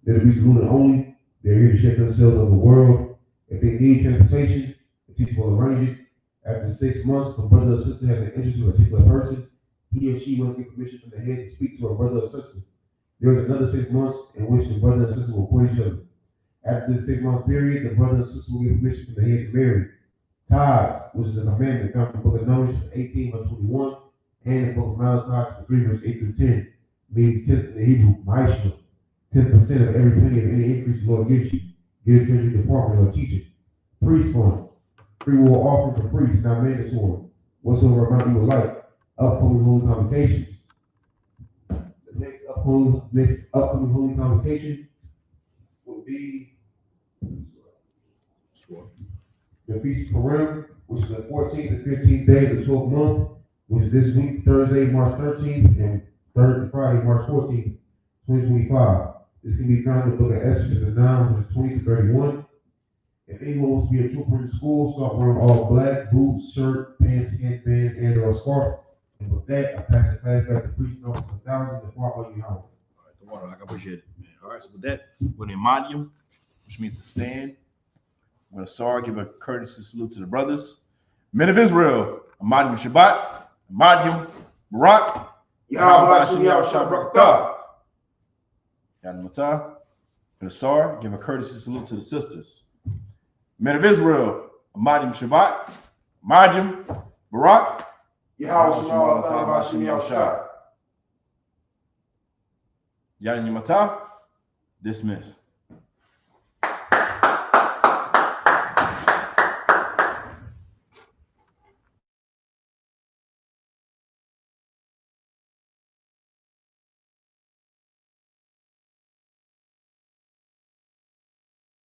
They're to be saluted only. They're here to check themselves of the world. If they need transportation, the teacher will arrange it. After 6 months, if a brother or sister has an interest in a particular person, he or she must get permission from the head to speak to a brother or sister. There is another 6 months in which the brother and sister will court each other. After the 6-month period, the brother and sister will get permission from the head to marry. Tithes, which is a commandment, comes from the book of Numbers 18 verse 21, and the book of Malachi 3 verse 8 through 10, means 10th in the Hebrew, ma'ishma, 10% of every penny of any increase the Lord gives you. Give treasury department or teacher. Priest fund, free will offering for priests, not mandatory. Whatsoever amount you would like. Upcoming holy convocations. The next upcoming holy convocation will be the Feast of Purim, which is the 14th and 15th day of the 12th month, which is this week, Thursday, March 13th, and Friday, March 14th, 2025. This can be found in the book of Esther, chapter 9, verses 20 to 31. If anyone wants to be a trooper in school, start wearing all black, boots, shirt, pants, headbands, and or a scarf. And with that, I pass the class back to Precinct Officer 1000 and Park on you home. All right, the water, I appreciate it, man. All right, so with that, we're in Imadium, which means to stand. I'm going to give a courtesy salute to the brothers. Men of Israel, Imadium Shabbat, Imadium Barak, Yahweh Hashem Yahushua Barakatah. Yadin Matah, and Asar, give a courtesy salute to the sisters. Men of Israel, Imadium Shabbat, Imadium Barak, Yahweh Hashem Yahushua. Yadin Matah, dismiss.